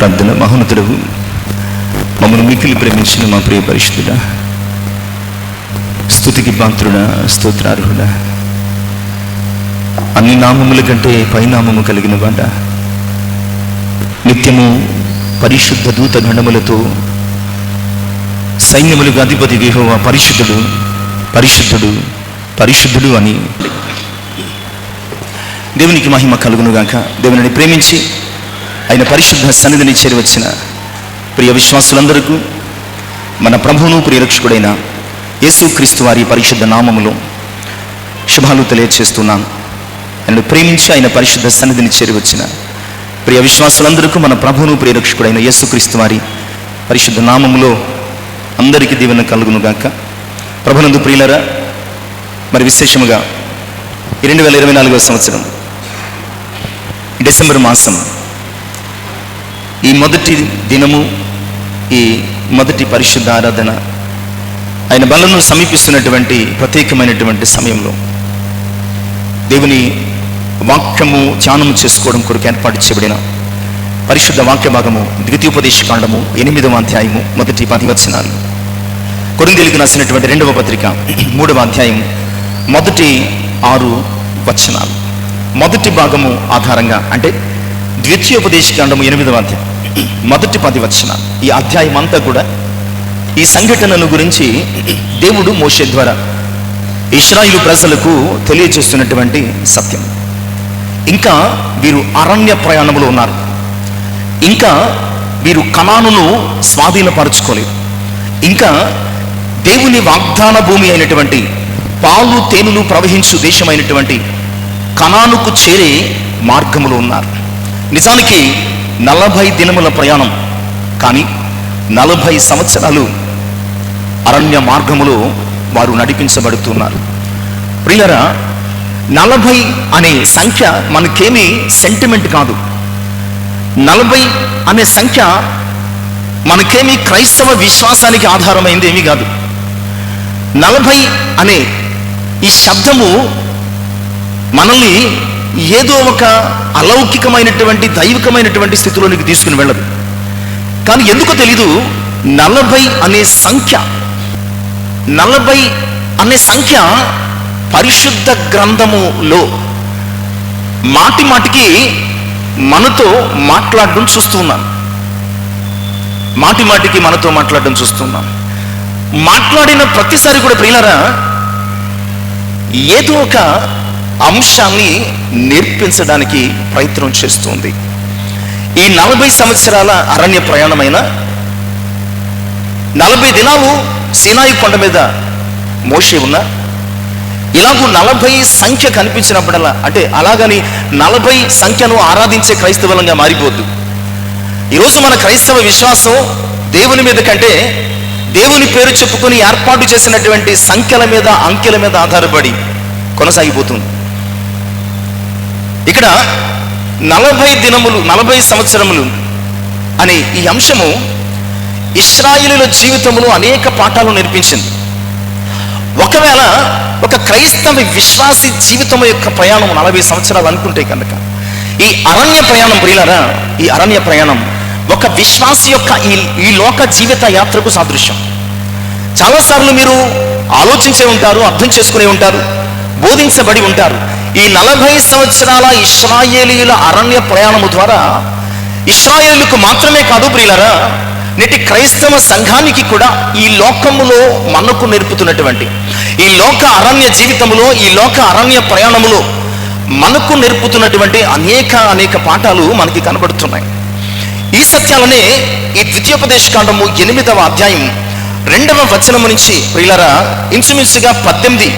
ప్రార్థన. మహోన్నతుడు, మమ్మల్ని మిక్కిలి ప్రేమించిన మా ప్రియ పరిశుద్ధుడా, స్తుతికి పాత్రుడా, స్తోత్రార్హుడా, అన్ని నామముల కంటే పైనామము కలిగిన వాడ, నిత్యము పరిశుద్ధ దూత గణములతో సైన్యములకు అధిపతి యెహోవా పరిశుద్ధుడు, పరిశుద్ధుడు, పరిశుద్ధుడు అని దేవునికి మహిమ కలుగునుగాక. దేవుని ప్రేమించి ఆయన పరిశుద్ధ సన్నిధిని చేరవచ్చిన ప్రియ విశ్వాసులందరికీ మన ప్రభువును ప్రియరక్షకుడైన యేసుక్రీస్తు వారి పరిశుద్ధ నామములో శుభాలు తెలియజేస్తున్నాను. ఆయన ప్రేమించి ఆయన పరిశుద్ధ సన్నిధిని చేరవచ్చిన ప్రియ విశ్వాసులందరికీ మన ప్రభువును ప్రియరక్షకుడైన యేసుక్రీస్తు వారి పరిశుద్ధ నామములో అందరికీ దీవెన కలుగునుగాక. ప్రభునందు ప్రియులరా, మరి విశేషముగా 2024వ సంవత్సరం డిసెంబర్ మాసం ఈ మొదటి దినము, ఈ మొదటి పరిశుద్ధ ఆరాధన ఆయన బలను సమీపిస్తున్నటువంటి ప్రత్యేకమైనటువంటి సమయంలో దేవుని వాక్యము ధ్యానము చేసుకోవడం కొరకు ఏర్పాటు చేయబడిన పరిశుద్ధ వాక్య భాగము ద్వితీయోపదేశకాండము 8వ అధ్యాయము మొదటి 10 వచనాలు. కొరింథీయులకు రాసినటువంటి 2వ పత్రిక 3వ అధ్యాయం మొదటి 6 వచనాలు. మొదటి భాగము ఆధారంగా అంటే ద్వితీయోపదేశకాండము 8వ అధ్యాయం మొదటి 10 వచనాలు. ఈ అధ్యాయం అంతా కూడా ఈ సంఘటనను గురించి దేవుడు మోషే ద్వారా ఇశ్రాయేలు ప్రజలకు తెలియజేస్తున్నటువంటి సత్యం. ఇంకా వీరు అరణ్య ప్రయాణంలో ఉన్నారు. ఇంకా వీరు కనానును స్వాధీనపరచుకోలేదు. ఇంకా దేవుని వాగ్దాన భూమి అయినటువంటి పాలు తేనెలు ప్రవహించు దేశమైనటువంటి కనానుకు చేరే మార్గములో ఉన్నారు. నిజానికి 40 దినముల ప్రయాణం, కానీ 40 సంవత్సరాలు అరణ్య మార్గములో వారు నడిపించబడుతున్నారు. ప్రియులారా, 40 అనే సంఖ్య మనకేమీ సెంటిమెంట్ కాదు. 40 అనే సంఖ్య మనకేమీ క్రైస్తవ విశ్వాసానికి ఆధారమైంది ఏమీ కాదు. 40 అనే ఈ శబ్దము మనల్ని ఏదో ఒక అలౌకికమైనటువంటి దైవికమైనటువంటి స్థితిలోనికి తీసుకుని వెళ్ళదు. కానీ ఎందుకో తెలీదు, 40 అనే సంఖ్య 40 అనే సంఖ్య పరిశుద్ధ గ్రంథములో మాటి మాటికి మనతో మాట్లాడడం చూస్తున్నాం. మాటి మాటికి మనతో మాట్లాడడం చూస్తున్నాం. మాట్లాడిన ప్రతిసారి కూడా ప్రియులారా ఏదో ఒక అంశాన్ని నేర్పించడానికి ప్రయత్నం చేస్తుంది. ఈ 40 సంవత్సరాల అరణ్య ప్రయాణమైన 40 దినాలు సీనాయి కొండ మీద మోషే ఉన్న ఇలాగూ 40 సంఖ్య కనిపించినప్పుడల్లా, అంటే అలాగని 40 సంఖ్యను ఆరాధించే క్రైస్తవులంగా మారిపోద్దు. ఈరోజు మన క్రైస్తవ విశ్వాసం దేవుని మీద కంటే దేవుని పేరు చెప్పుకొని ఏర్పాటు చేసినటువంటి సంఖ్యల మీద, అంకెల మీద ఆధారపడి కొనసాగిపోతుంది. ఇక్కడ 40 దినములు 40 సంవత్సరములు అనే ఈ అంశము ఇశ్రాయేలుల జీవితంలో అనేక పాఠాలు నేర్పించింది. ఒకవేళ ఒక క్రైస్తవ విశ్వాసి జీవితం యొక్క ప్రయాణం 40 సంవత్సరాలు అనుకుంటే కనుక, ఈ అరణ్య ప్రయాణం ప్రియులారా, ఈ అరణ్య ప్రయాణం ఒక విశ్వాసి యొక్క ఈ లోక జీవిత యాత్రకు సాదృశ్యం. చాలాసార్లు మీరు ఆలోచించే ఉంటారు, అర్థం చేసుకునే ఉంటారు, బోధించబడి ఉంటారు. ఈ 40 సంవత్సరాల ఇశ్రాయేలీయుల అరణ్య ప్రయాణము ద్వారా ఇశ్రాయేలుకు మాత్రమే కాదు ప్రియులారా, నేటి క్రైస్తవ సంఘానికి కూడా ఈ లోకములో మనకు నేర్పుతున్నటువంటి ఈ లోక అరణ్య జీవితములో, ఈ లోక అరణ్య ప్రయాణములో మనకు నేర్పుతున్నటువంటి అనేక పాఠాలు మనకి కనబడుతున్నాయి. ఈ సత్యాలనే ఈ ద్వితీయోపదేశకాండము 8వ అధ్యాయం 2వ వచనము నుంచి ప్రియులారా ఇంచుమించుగా 18,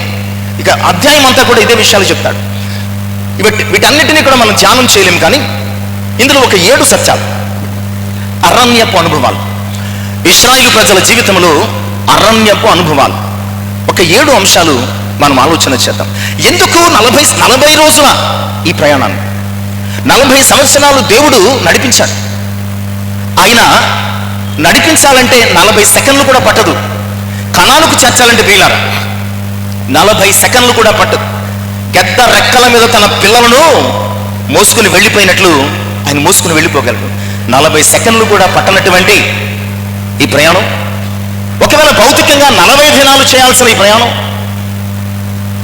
ఇక అధ్యాయం అంతా కూడా ఇదే విషయాలు చెప్తాడు. వీటన్నిటినీ కూడా మనం ధ్యానం చేయలేం, కానీ ఇందులో ఒక 7 సత్యాలు, అరణ్యపు అనుభవాలు, ఇశ్రాయేలు ప్రజల జీవితంలో అరణ్యపు అనుభవాలు, ఒక 7 అంశాలు మనం ఆలోచన చేద్దాం. ఎందుకు 40 రోజుల ఈ ప్రయాణాన్ని, 40 సంవత్సరాలు దేవుడు నడిపించాడు. ఆయన నడిపించాలంటే 40 సెకండ్లు కూడా పట్టదు. కనానుకు చేర్చాలంటే ప్రియులారా 40 సెకండ్లు కూడా పట్టదు. గద్ద రెక్కల మీద తన పిల్లలను మోసుకుని వెళ్ళిపోయినట్లు ఆయన మోసుకుని వెళ్ళిపోగలరు. 40 సెకండ్లు కూడా పట్టనటువంటి ఈ ప్రయాణం, ఒకవేళ భౌతికంగా 40 దినాలు చేయాల్సిన ఈ ప్రయాణం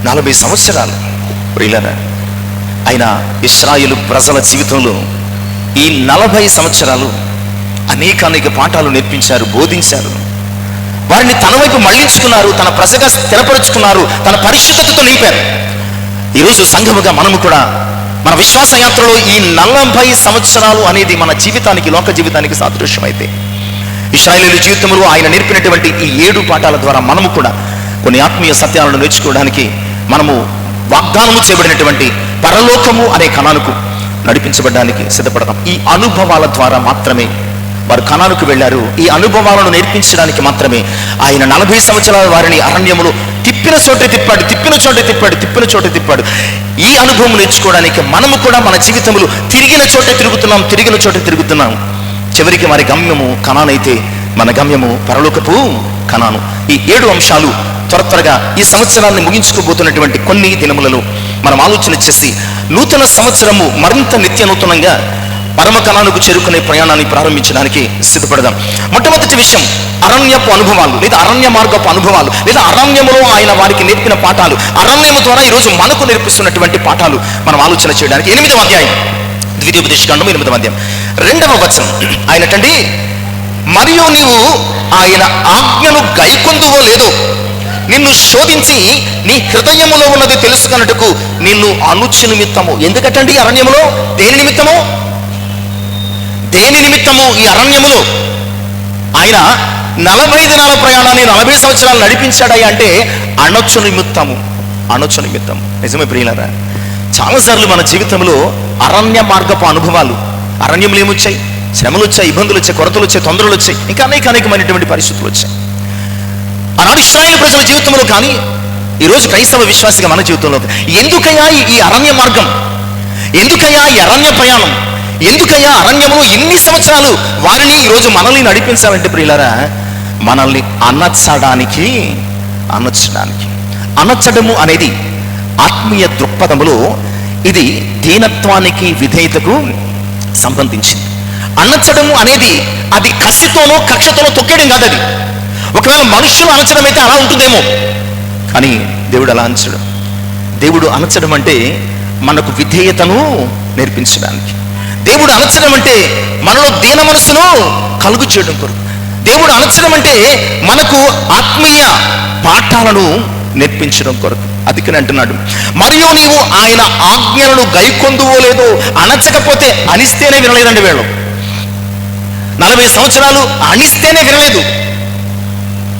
40 సంవత్సరాలు ప్రియులారా. అయినా ఇశ్రాయేలు ప్రజల జీవితంలో ఈ 40 సంవత్సరాలు అనేక పాఠాలు నేర్పించారు, బోధించారు. వారిని తన వైపు మళ్లించుకున్నారు, తన ప్రజగా స్థిరపరుచుకున్నారు, తన పరిశుద్ధతతో నింపారు. ఈరోజు సంఘముగా మనము కూడా మన విశ్వాస యాత్రలో ఈ 40 సంవత్సరాలు అనేది మన జీవితానికి, లోక జీవితానికి సాదృశ్యం అయితే, ఇశ్రాయేలు జీవితంలో ఆయన నేర్పినటువంటి ఈ 7 పాఠాల ద్వారా మనము కూడా కొన్ని ఆత్మీయ సత్యాలను నేర్చుకోవడానికి, మనము వాగ్దానము చేయబడినటువంటి పరలోకము అనే కణాలకు నడిపించబడడానికి సిద్ధపడతాం. ఈ అనుభవాల ద్వారా మాత్రమే వారు కణాలకు వెళ్ళారు. ఈ అనుభవాలను నేర్పించడానికి మాత్రమే ఆయన 40 సంవత్సరాల వారిని అరణ్యములో తిప్పిన చోటే తిప్పాడు, తిప్పిన చోటే తిప్పాడు, తిప్పిన చోటే తిప్పాడు. ఈ అనుభవం నేర్చుకోవడానికి మనము కూడా మన జీవితంలో తిరిగిన చోటే తిరుగుతున్నాం, తిరిగిన చోటే తిరుగుతున్నాం. చివరికి వారి గమ్యము కనానైతే మన గమ్యము పరలోకపు కనాను. ఈ 7 అంశాలు త్వరగా ఈ సంవత్సరాన్ని ముగించుకోబోతున్నటువంటి కొన్ని దినములలో మనం ఆలోచన చేసి నూతన సంవత్సరము మరింత నిత్య నూతనంగా పరమ కణానికి చేరుకునే ప్రయాణాన్ని ప్రారంభించడానికి సిద్ధపడదాం. మొట్టమొదటి విషయం అరణ్యపు అనుభవాలు, లేదా అరణ్య మార్గపు అనుభవాలు, లేదా అరణ్యములో ఆయన వారికి నేర్పిన పాఠాలు, అరణ్యము ద్వారా ఈరోజు మనకు నేర్పిస్తున్నటువంటి పాఠాలు మనం ఆలోచన చేయడానికి 8వ అధ్యాయం, ద్వితీయోపదేశకాండం 8వ అధ్యాయం 2వ వచనం. ఆయనటండి, మరియు నీవు ఆయన ఆజ్ఞను గైకొందువో లేదో నిన్ను శోధించి నీ హృదయములో ఉన్నది తెలుసుకున్నట్టుకు నిన్ను అనుచు నిమిత్తము. ఎందుకటండి అరణ్యములో? దేని నిమిత్తము? ఈ అరణ్యములో ఆయన 40 దినాల ప్రయాణాన్ని 40 సంవత్సరాలు నడిపించాడయ్యా అంటే అణొచ్చు నిమిత్తము. నిజమే ప్రియులారా, చాలాసార్లు మన జీవితంలో అరణ్య మార్గపు అనుభవాలు, అరణ్యములు ఏమొచ్చాయి? శ్రమలు వచ్చాయి, ఇబ్బందులు వచ్చాయి, కొరతలు వచ్చాయి, తొందరలు వచ్చాయి, ఇంకా అనేకమైనటువంటి పరిస్థితులు వచ్చాయి. ఆనాడు ఇశ్రాయేలు ప్రజల జీవితంలో కానీ ఈరోజు క్రైస్తవ విశ్వాసిగా మన జీవితంలో ఎందుకయ్యా ఈ అరణ్య మార్గం? ఎందుకయ్యా ఈ అరణ్య ప్రయాణం? ఎందుకయ్యా అరణ్యములో ఇన్ని సంవత్సరాలు వారిని ఈరోజు మనల్ని నడిపించాలంటే ప్రియులారా, మనల్ని అనర్చడము అనేది ఆత్మీయ దృక్పథములో ఇది దీనత్వానికి, విధేయతకు సంబంధించింది. అనర్చడము అనేది అది కసితోనో కక్షతోనో తొక్కేయడం కాదు. అది ఒకవేళ మనుషులు అనర్చడం అయితే అలా ఉంటుందేమో, కానీ దేవుడు అలా అనర్చడు. దేవుడు అనర్చడం అంటే మనకు విధేయతను నేర్పించడానికి. దేవుడు అనర్చడం అంటే మనలో దీన మనసును కలుగు చేయడం కొరకు. దేవుడు అనర్చడం అంటే మనకు ఆత్మీయ పాఠాలను నేర్పించడం కొరకు. అందుకని అంటున్నాడు, మరియు నీవు ఆయన ఆజ్ఞలను గైకొందువో లేదో. అనర్చకపోతే అనిస్తేనే వినలేదండి వీళ్ళు. 40 సంవత్సరాలు అనిస్తేనే వినలేదు.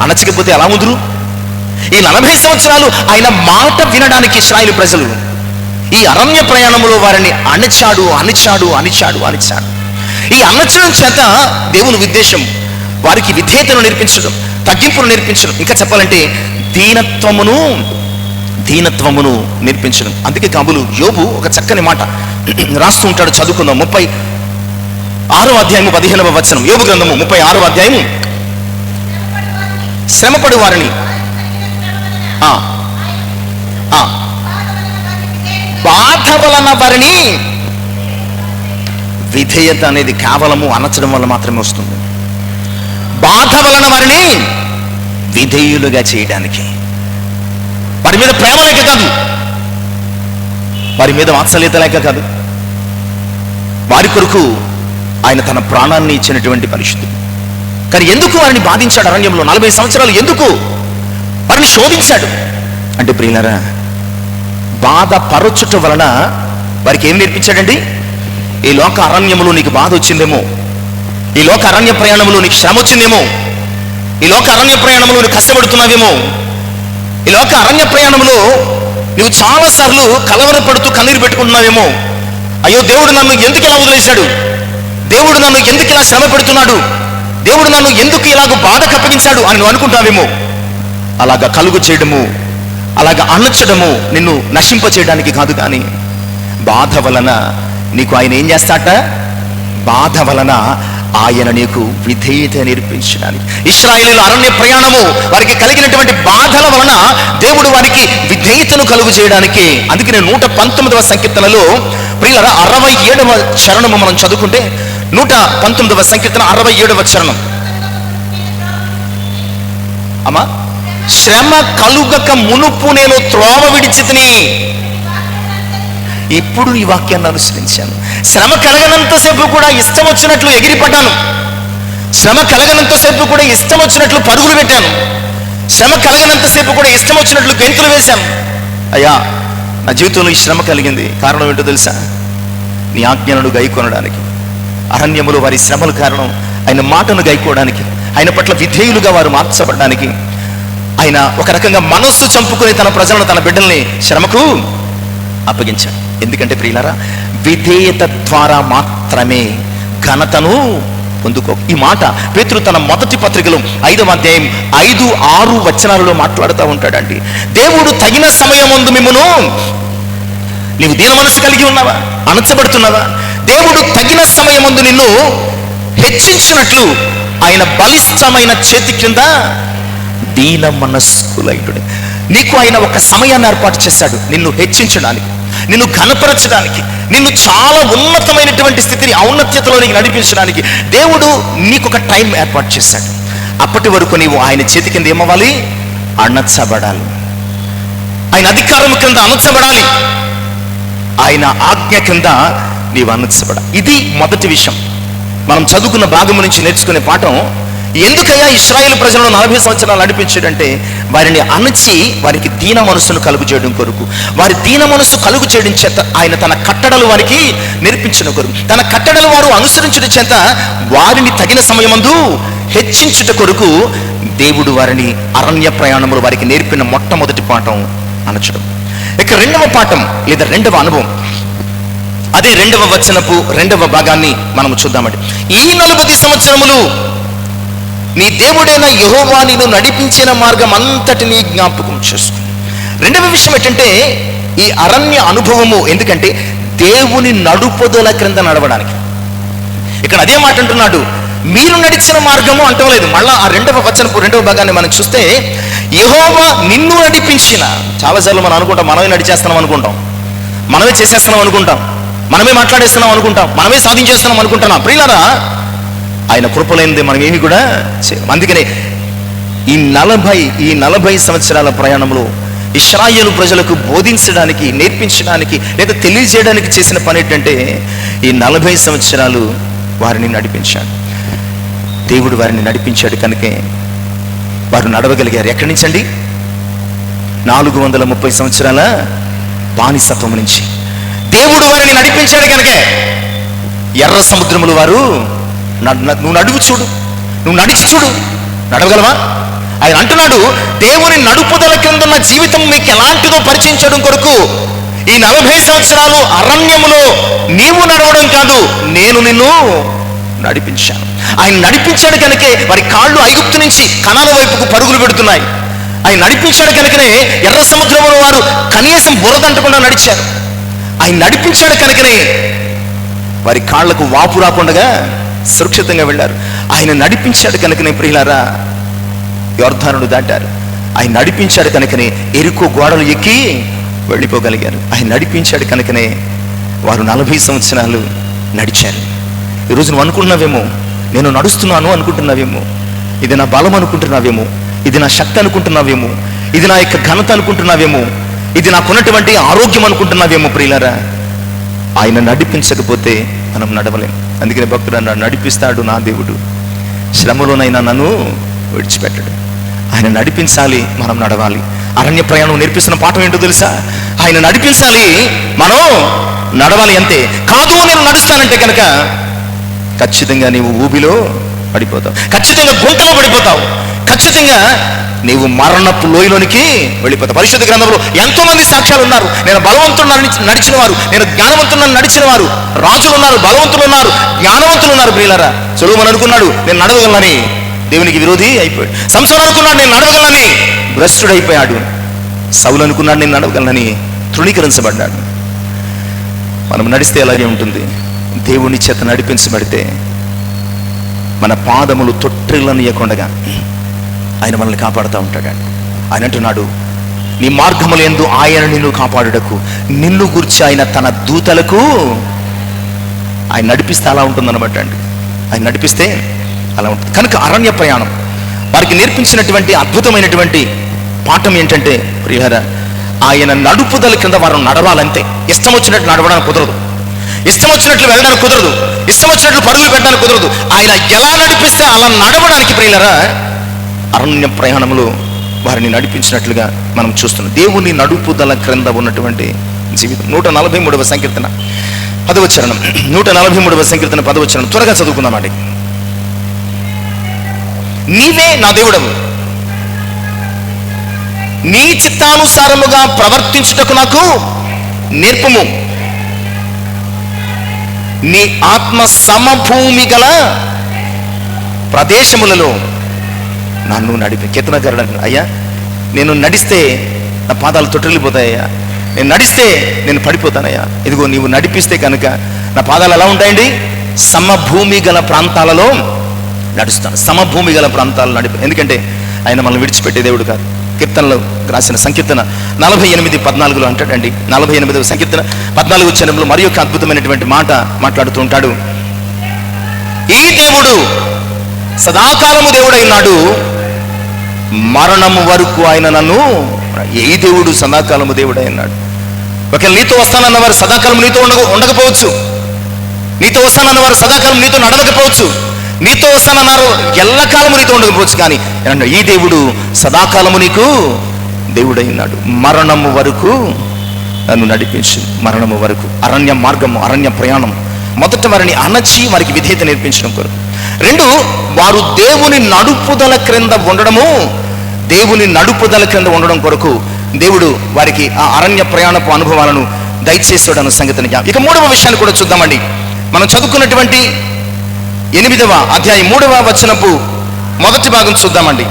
అనర్చకపోతే ఎలా ముదురు? ఈ 40 సంవత్సరాలు ఆయన మాట వినడానికి ఇశ్రాయేలు ప్రజలు ఈ అరణ్య ప్రయాణంలో వారిని అణచాడు. ఈ అణచడం చేత దేవుని ఉద్దేశం వారికి విధేయతను నేర్పించడం, తగ్గింపును నేర్పించడం, ఇంకా చెప్పాలంటే దీనత్వమును నేర్పించడం. అందుకే కాబోలు యోబు ఒక చక్కని మాట రాస్తూ ఉంటాడు, చదువుకుందాం. 36వ అధ్యాయము 15వ వచనం, యోబు గ్రంథము 36వ అధ్యాయము. శ్రమపడు వారిని బాధ వలన వారిని, విధేయత అనేది కేవలము అనర్చడం వల్ల మాత్రమే వస్తుంది. బాధ వలన వారిని విధేయులుగా చేయడానికి, వారి మీద ప్రేమ లేక కాదు, వారి మీద వాత్సల్యత లేక కాదు, వారి కొరకు ఆయన తన ప్రాణాన్ని ఇచ్చినటువంటి పరిశుద్ధుడు. కానీ ఎందుకు వారిని బాధించాడు? అరణ్యంలో 40 సంవత్సరాలు ఎందుకు వారిని శోధించాడు అంటే ప్రియులారా, బాధ పరచుట వలన వారికి ఏం నేర్పించాడండి? ఈ లోక అరణ్యములో నీకు బాధ వచ్చిందేమో, ఈ లోక అరణ్య ప్రయాణంలో నీకు శ్రమ వచ్చిందేమో, ఈ లోక అరణ్య ప్రయాణంలో నువ్వు కష్టపడుతున్నావేమో, ఈ లోక అరణ్య ప్రయాణంలో నువ్వు చాలాసార్లు కలవరపడుతూ కన్నీరు పెట్టుకుంటున్నావేమో. అయ్యో, దేవుడు నన్ను ఎందుకు ఇలా వదిలేశాడు? దేవుడు నన్ను ఎందుకు ఇలా శ్రమ పెడుతున్నాడు? దేవుడు నన్ను ఎందుకు ఇలాగ బాధకు అప్పగించాడు అని నువ్వు అనుకుంటావేమో. అలాగా కలుగు చేయడము, అలాగా అనర్చడము నిన్ను నశింప చేయడానికి కాదు, కానీ బాధ వలన నీకు ఆయన ఏం చేస్తాట? బాధ వలన ఆయన నీకు విధేయత నేర్పించడానికి. ఇశ్రాయేలీయుల అరణ్య ప్రయాణము వారికి కలిగినటువంటి బాధల వలన దేవుడు వారికి విధేయతను కలుగు చేయడానికి. అందుకనే 119వ సంకీర్తనలో ప్రియులారా 67వ చరణము మనం చదువుకుంటే, 119వ సంకీర్తన 67వ చరణం. అమ్మా, శ్రమ కలుగక మునుపు నేను త్రోవ విడిచితిని, ఇప్పుడు ఈ వాక్యాన్ని అనుసరించాను. శ్రమ కలగనంతసేపు కూడా ఇష్టం వచ్చినట్లు ఎగిరిపడ్డాను. శ్రమ కలగనంతసేపు కూడా ఇష్టం వచ్చినట్లు పరుగులు పెట్టాను. శ్రమ కలగనంతసేపు కూడా ఇష్టం వచ్చినట్లు గెంతులు వేశాను. అయ్యా, నా జీవితంలో ఈ శ్రమ కలిగింది. కారణం ఏంటో తెలుసా? నీ ఆజ్ఞలను గైకొనడానికి. అరణ్యములో వారి శ్రమల కారణం ఆయన మాటను గైకోవడానికి, ఆయన పట్ల విధేయులుగా వారు మార్చబడడానికి. ఆయన ఒక రకంగా మనస్సు చంపుకొని తన ప్రజలను, తన బిడ్డల్ని శ్రమకు అప్పగించాడు. ఎందుకంటే ప్రియులారా, విధేయత ద్వారా మాత్రమే ఘనతను పొందుకో. ఈ మాట పేతురు తన మొదటి పత్రికలో 5వ అధ్యాయం 5-6 వచనాలలో మాట్లాడుతూ ఉంటాడండి. దేవుడు తగిన సమయమందు మిమ్మును, నీవు దీన మనసు కలిగి ఉన్నావా? అణచబడుతున్నావా? దేవుడు తగిన సమయమందు నిన్ను హెచ్చించినట్లు ఆయన బలిష్టమైన చేతి కింద దీన మనస్కులైనడు. నీకు ఆయన ఒక సమయాన్ని ఏర్పాటు చేశాడు నిన్ను హెచ్చించడానికి, నిన్ను ఘనపరచడానికి, నిన్ను చాలా ఉన్నతమైనటువంటి స్థితిని, ఔన్నత్యతలోనికి నడిపించడానికి దేవుడు నీకు ఒక టైం ఏర్పాటు చేశాడు. అప్పటి వరకు నీవు ఆయన చేతి కింద ఏమవ్వాలి? అణచబడాలి. ఆయన అధికారం కింద అణచబడాలి. ఆయన ఆజ్ఞ కింద నీవు అణచబడాలి. ఇది మొదటి విషయం. మనం చదువుకున్న భాగము నుంచి నేర్చుకునే పాఠం, ఎందుకయ్యా ఇశ్రాయేలు ప్రజలను 40 సంవత్సరాలు నడిపించాడంటే వారిని అణచి వారికి దీన మనస్సును కలుగు చేయడం కొరకు, వారి దీన మనస్సు కలుగు చేయడం చేత ఆయన తన కట్టడలు వారికి నేర్పించడం కొరకు, తన కట్టడలు వారు అనుసరించడం చేత వారిని తగిన సమయమందు హెచ్చించుట కొరకు దేవుడు వారిని అరణ్య ప్రయాణములు వారికి నేర్పిన మొట్టమొదటి పాఠం అనచడం. ఇక రెండవ పాఠం లేదా రెండవ అనుభవం, అదే 2వ వచనపు 2వ భాగాన్ని మనం చూద్దామండి. ఈ 40 సంవత్సరములు నీ దేవుడైన యెహోవా నిన్ను నడిపించిన మార్గం అంతటినీ జ్ఞాపకం చేసుకో. రెండవ విషయం ఏంటంటే ఈ అరణ్య అనుభవము. ఎందుకంటే దేవుని నడుపుదల క్రింద నడవడానికి. ఇక్కడ అదే మాట అంటున్నాడు, మీరు నడిచిన మార్గము అంటలేదు. మళ్ళా ఆ 2వ వచనపు 2వ భాగాన్ని మనం చూస్తే, యెహోవా నిన్ను నడిపించిన. చాలాసార్లు మనం అనుకుంటాం మనమే నడిచేస్తున్నాం అనుకుంటాం, మనమే చేసేస్తున్నాం అనుకుంటాం, మనమే మాట్లాడేస్తున్నాం అనుకుంటాం, మనమే సాధించేస్తున్నాం అనుకుంటున్నాం. ప్రియులారా, ఆయన కృపలేనిది మనం ఏమి కూడా చేయం. అందుకనే ఈ 40 సంవత్సరాల ప్రయాణంలో ఇశ్రాయేలు ప్రజలకు బోధించడానికి, నేర్పించడానికి లేదా తెలియజేయడానికి చేసిన పని ఏంటంటే ఈ 40 సంవత్సరాలు వారిని నడిపించాడు. దేవుడు వారిని నడిపించాడు కనుకే వారు నడవగలిగారు. ఎక్కడి నుంచి అండి? 430 సంవత్సరాల బానిసత్వం నుంచి దేవుడు వారిని నడిపించాడు కనుకే ఎర్ర సముద్రములు వారు నువ్వు నడువు చూడు, నువ్వు నడిచి చూడు, నడవగలవా? ఆయన అంటున్నాడు, దేవుని నడుపుదల కింద ఉన్న జీవితం మీకు ఎలాంటిదో పరిచయించడం కొరకు ఈ 40 సంవత్సరాలు అరణ్యములో నీవు నడవడం కాదు, నేను నిన్ను నడిపించాను. ఆయన నడిపించాడు కనుకే వారి కాళ్ళు ఐగుప్తు నుంచి కనాల వైపుకు పరుగులు పెడుతున్నాయి. ఆయన నడిపించాడు కనుకనే ఎర్ర సముద్రంలో వారు కనీసం బురదంటకుండా నడిచారు. ఆయన నడిపించాడు కనుకనే వారి కాళ్లకు వాపు రాకుండా సురక్షితంగా వెళ్ళారు. ఆయన నడిపించాడు కనుకనే ప్రియులారా యోర్దానును దాటారు. ఆయన నడిపించాడు కనుకనే ఎరికో గోడలు ఎక్కి వెళ్ళిపోగలిగారు. ఆయన నడిపించాడు కనుకనే వారు 40 సంవత్సరాలు నడిచారు. ఈరోజు నువ్వు అనుకుంటున్నావేమో, నేను నడుస్తున్నాను అనుకుంటున్నావేమో, ఇది నా బలం అనుకుంటున్నావేమో, ఇది నా శక్తి అనుకుంటున్నావేమో, ఇది నా యొక్క ఘనత అనుకుంటున్నావేమో, ఇది నాకున్నటువంటి ఆరోగ్యం అనుకుంటున్నావేమో. ప్రియులారా, ఆయన నడిపించకపోతే మనం నడవలేం. అందుకనే భక్తుడు అన్నాడు, నడిపిస్తాడు నా దేవుడు, శ్రమలోనైనా నన్ను విడిచిపెట్టడు. ఆయన నడిపించాలి, మనం నడవాలి. అరణ్య ప్రయాణం నేర్పిస్తున్న పాఠం ఏంటో తెలుసా? ఆయన నడిపించాలి, మనం నడవాలి. అంతే కాదు, నేను నడుస్తానంటే కనుక ఖచ్చితంగా నీవు ఊబిలో పడిపోతావు, ఖచ్చితంగా గుంటలో పడిపోతావు, ఖచ్చితంగా నీవు మరణపు లోయలోనికి వెళ్ళిపోతావు. పరిశుద్ధ గ్రంథంలో ఎంతో మంది సాక్ష్యాలు ఉన్నారు. నేను బలవంతుడు నడిచిన వారు, నేను జ్ఞానవంతుడు నడిచిన వారు, రాజులు ఉన్నారు, బలవంతులు ఉన్నారు, జ్ఞానవంతులు ఉన్నారు. ప్రియులారా, సొలొమోను అనుకున్నాడు నేను నడవగలనని, దేవునికి విరోధి అయిపోయాడు. సంసోను అనుకున్నాడు నేను నడవగలనని, భ్రష్టుడైపోయాడు. సౌలు అనుకున్నాడు నేను నడవగలనని, తృణీకరించబడ్డాడు. మనం నడిస్తే అలాగే ఉంటుంది. దేవుని చేత నడిపించబడితే మన పాదములు తొట్టిల్లనియకుండా ఆయన మనల్ని కాపాడుతూ ఉంటాడు. ఆయన అంటున్నాడు, నీ మార్గములందు ఆయన నిన్ను కాపాడుటకు నిన్ను గురించి ఆయన తన దూతలకు ఆయన నడిపిస్తే అలా ఉంటుందన్నమాట అండి. ఆయన నడిపిస్తే అలా ఉంటుంది. కనుక అరణ్య ప్రయాణం వారికి నేర్పించినటువంటి అద్భుతమైనటువంటి పాఠం ఏంటంటే ప్రియులారా, ఆయన నడుపుదల కింద వారు నడవాలంతే. ఇష్టం వచ్చినట్లు నడవడానికి కుదరదు, ఇష్టం వచ్చినట్లు వెళ్ళడానికి కుదరదు, ఇష్టం వచ్చినట్లు పరుగులు పెట్టడానికి కుదరదు. ఆయన ఎలా నడిపిస్తే అలా నడవడానికి ప్రియులారా అరణ్య ప్రయాణంలో వారిని నడిపించినట్లుగా మనం చూస్తున్నాం. దేవుని నడుపుదల క్రింద ఉన్నటువంటి జీవితం. 143వ సంకీర్తన 10వ చరణం, 143వ సంకీర్తన 10వ చరణం త్వరగా చదువుకుందామండి. నీవే నా దేవుడవు, నీ చిత్తానుసారముగా ప్రవర్తించుటకు నాకు నేర్పము, నీ ఆత్మ సమభూమి గల ప్రదేశములలో నన్ను నడిపి. కీర్తనకారుడు అంటాడు, అయ్యా నేను నడిస్తే నా పాదాలు తొట్టిల్లిపోతాయ్యా, నేను నడిస్తే నేను పడిపోతానయ్యా. ఇదిగో నీవు నడిపిస్తే కనుక నా పాదాలు ఎలా ఉంటాయండి? సమభూమి గల ప్రాంతాలలో నడుస్తాను. సమభూమి గల ప్రాంతాలు ఎందుకంటే ఆయన మనల్ని విడిచిపెట్టే దేవుడు కాదు. కీర్తనలో రాసిన సంకీర్తన 48:14 అంటాడండి. 48వ సంకీర్తన 14వ చరణంలో మరి యొక్క అద్భుతమైనటువంటి మాట మాట్లాడుతూ ఉంటాడు. ఈ దేవుడు సదాకాలము దేవుడైనాడు, మరణము వరకు ఆయన నన్ను. ఏ దేవుడు సదాకాలము దేవుడైనాడు? ఒకవేళ నీతో వస్తానన్న వారు సదాకాలం నీతో ఉండకపోవచ్చు, నీతో వస్తానన్న వారు సదాకాలం నీతో నడవకపోవచ్చు, నీతో వస్తానన్నారు ఎల్లకాలము నీతో ఉండకపోవచ్చు. కానీ ఈ దేవుడు సదాకాలము నీకు దేవుడైనాడు, మరణము వరకు నన్ను నడిపించు. మరణము వరకు అరణ్య మార్గము, అరణ్య ప్రయాణం. మొదట వారిని అణచి వారికి విధేయత నేర్పించడం కొరకు. 2, వారు దేవుని నడుపుదల క్రింద ఉండడము, దేవుని నడుపుదల క్రింద ఉండడం కొరకు దేవుడు వారికి ఆ అరణ్య ప్రయాణపు అనుభవాలను దయచేసాడు అన్న సంగతిని. ఇక 3వ విషయాన్ని కూడా చూద్దామండి. మనం చదువుకున్నటువంటి 8వ అధ్యాయం 3వ వచనపు మొదటి భాగం చూద్దామండి.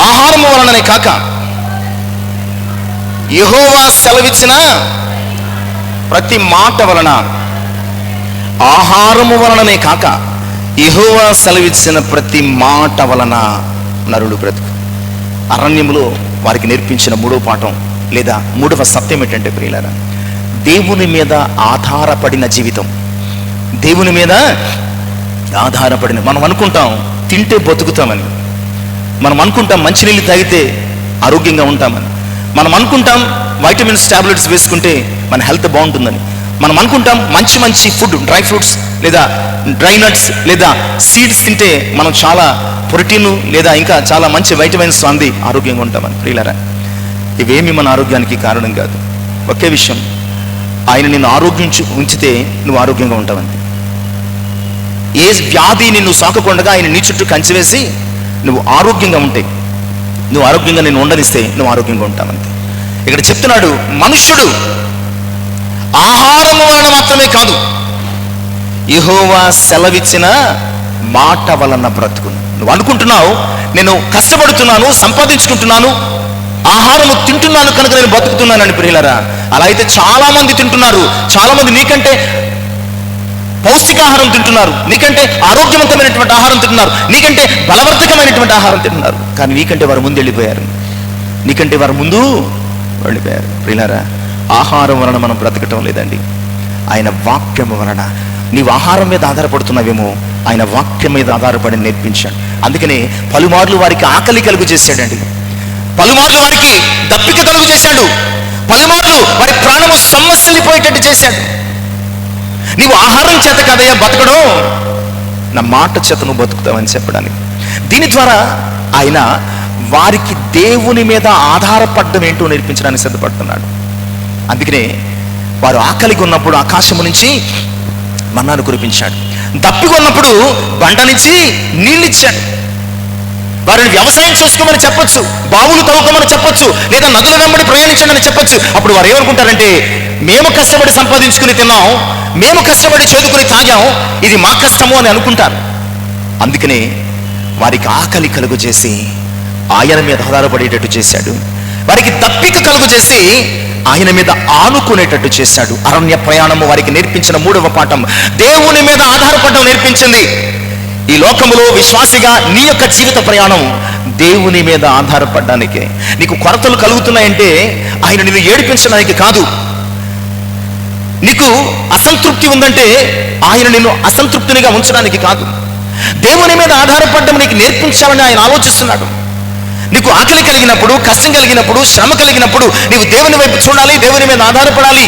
ఆహారము వలననే కాక యెహోవా సెలవిచ్చిన ప్రతి మాట వలన, ఆహారము వలననే కాక యెహోవా సెలవిచ్చిన ప్రతి మాట వలన నరుడు బ్రతుకు. అరణ్యములో వారికి నేర్పించిన 3వ పాఠం లేదా 3వ సత్యం ఏంటంటే ప్రియులారా, దేవుని మీద ఆధారపడిన జీవితం. దేవుని మీద ఆధారపడిన. మనం అనుకుంటాం తింటే బతుకుతామని, మనం అనుకుంటాం మంచినీళ్ళు తాగితే ఆరోగ్యంగా ఉంటామని, మనం అనుకుంటాం వైటమిన్స్ టాబ్లెట్స్ వేసుకుంటే మన హెల్త్ బాగుంటుందని, మనం అనుకుంటాం మంచి మంచి ఫుడ్, డ్రై ఫ్రూట్స్ లేదా డ్రై నట్స్ లేదా సీడ్స్ తింటే మనం చాలా ప్రోటీన్ లేదా ఇంకా చాలా మంచి వైటమిన్స్ అంది ఆరోగ్యంగా ఉంటామని. ప్రియులారా, ఇవేమి మన ఆరోగ్యానికి కారణం కాదు. ఒకే విషయం, ఆయన నిన్ను ఉంచితే నువ్వు ఆరోగ్యంగా ఉంటావంతే. ఏ వ్యాధి నిన్ను సాకకుండా ఆయన నీ చుట్టూ కంచివేసి నువ్వు ఆరోగ్యంగా ఉంటే, నువ్వు ఆరోగ్యంగా నేను ఉండనిస్తే నువ్వు ఆరోగ్యంగా ఉంటావంతే. ఇక్కడ చెప్తున్నాడు, మనుష్యుడు ఆహారము వలన మాత్రమే కాదు, యెహోవా సెలవిచ్చిన మాట వలన బ్రతుకును. నువ్వు అనుకుంటున్నావు నేను కష్టపడుతున్నాను, సంపాదించుకుంటున్నాను, ఆహారము తింటున్నాను కనుక నేను బతుకుతున్నానని. ప్రియులారా, అలా అయితే చాలా మంది తింటున్నారు. చాలా మంది నీకంటే పౌష్టికాహారం తింటున్నారు, నీకంటే ఆరోగ్యవంతమైనటువంటి ఆహారం తింటున్నారు, నీకంటే బలవర్ధకమైనటువంటి ఆహారం తింటున్నారు. కానీ నీకంటే వారు ముందు వెళ్ళిపోయారు, నీకంటే వారు ముందు వెళ్ళిపోయారు. ప్రియులారా, ఆహారం వలన మనం బ్రతకటం లేదండి, ఆయన వాక్యము వలన. నీవు ఆహారం మీద ఆధారపడుతున్నావేమో, ఆయన వాక్యం మీద ఆధారపడి నేర్పించాడు. అందుకనే పలుమార్లు వారికి ఆకలి కలుగు చేశాడండి, పలుమార్లు వారికి దప్పిక కలుగు చేశాడు, పలుమార్లు వారి ప్రాణము సొమ్మసిల్లిపోయేటట్టు చేశాడు. నీవు ఆహారం చేత కదయ్యా బతకడం, నా మాట చేత నువ్వు బతుకుతావని చెప్పడానికి. దీని ద్వారా ఆయన వారికి దేవుని మీద ఆధారపడడం ఏంటో నేర్పించడానికి సిద్ధపడుతున్నాడు. అందుకనే వారు ఆకలిగా ఉన్నప్పుడు ఆకాశము నుంచి మన్నాను కురిపించాడు, దప్పిగా ఉన్నప్పుడు బండ నుంచి నీళ్ళు ఇచ్చాడు. వారిని వ్యవసాయం చేసుకోమని చెప్పొచ్చు, బావులు తవ్వుకోమని చెప్పొచ్చు, లేదా నదుల వెంబడి ప్రయాణించండి చెప్పొచ్చు. అప్పుడు వారు ఏమనుకుంటారంటే, మేము కష్టపడి సంపాదించుకుని తిన్నాం, మేము కష్టపడి చదువుకుని తాగాం, ఇది మా కష్టము అని అనుకుంటారు. అందుకనే వారికి ఆకలి కలుగు చేసి ఆయన మీద ఆధారపడేటట్టు చేశాడు, వారికి దప్పిక కలుగు చేసి ఆయన మీద ఆనుకునేటట్టు చేశాడు. అరణ్య ప్రయాణము వారికి నేర్పించిన 3వ పాఠం దేవుని మీద ఆధారపడడం నేర్పించింది. ఈ లోకములో విశ్వాసిగా నీ యొక్క జీవిత ప్రయాణం దేవుని మీద ఆధారపడడానికే. నీకు కొరతలు కలుగుతున్నాయంటే ఆయన నిన్ను ఏడిపించడానికి కాదు, నీకు అసంతృప్తి ఉందంటే ఆయన నిన్ను అసంతృప్తినిగా ఉంచడానికి కాదు, దేవుని మీద ఆధారపడడం నీకు నేర్పించాలని ఆయన ఆలోచిస్తున్నాడు. నీకు ఆకలి కలిగినప్పుడు, కష్టం కలిగినప్పుడు, శ్రమ కలిగినప్పుడు నీవు దేవుని వైపు చూడాలి, దేవుని మీద ఆధారపడాలి.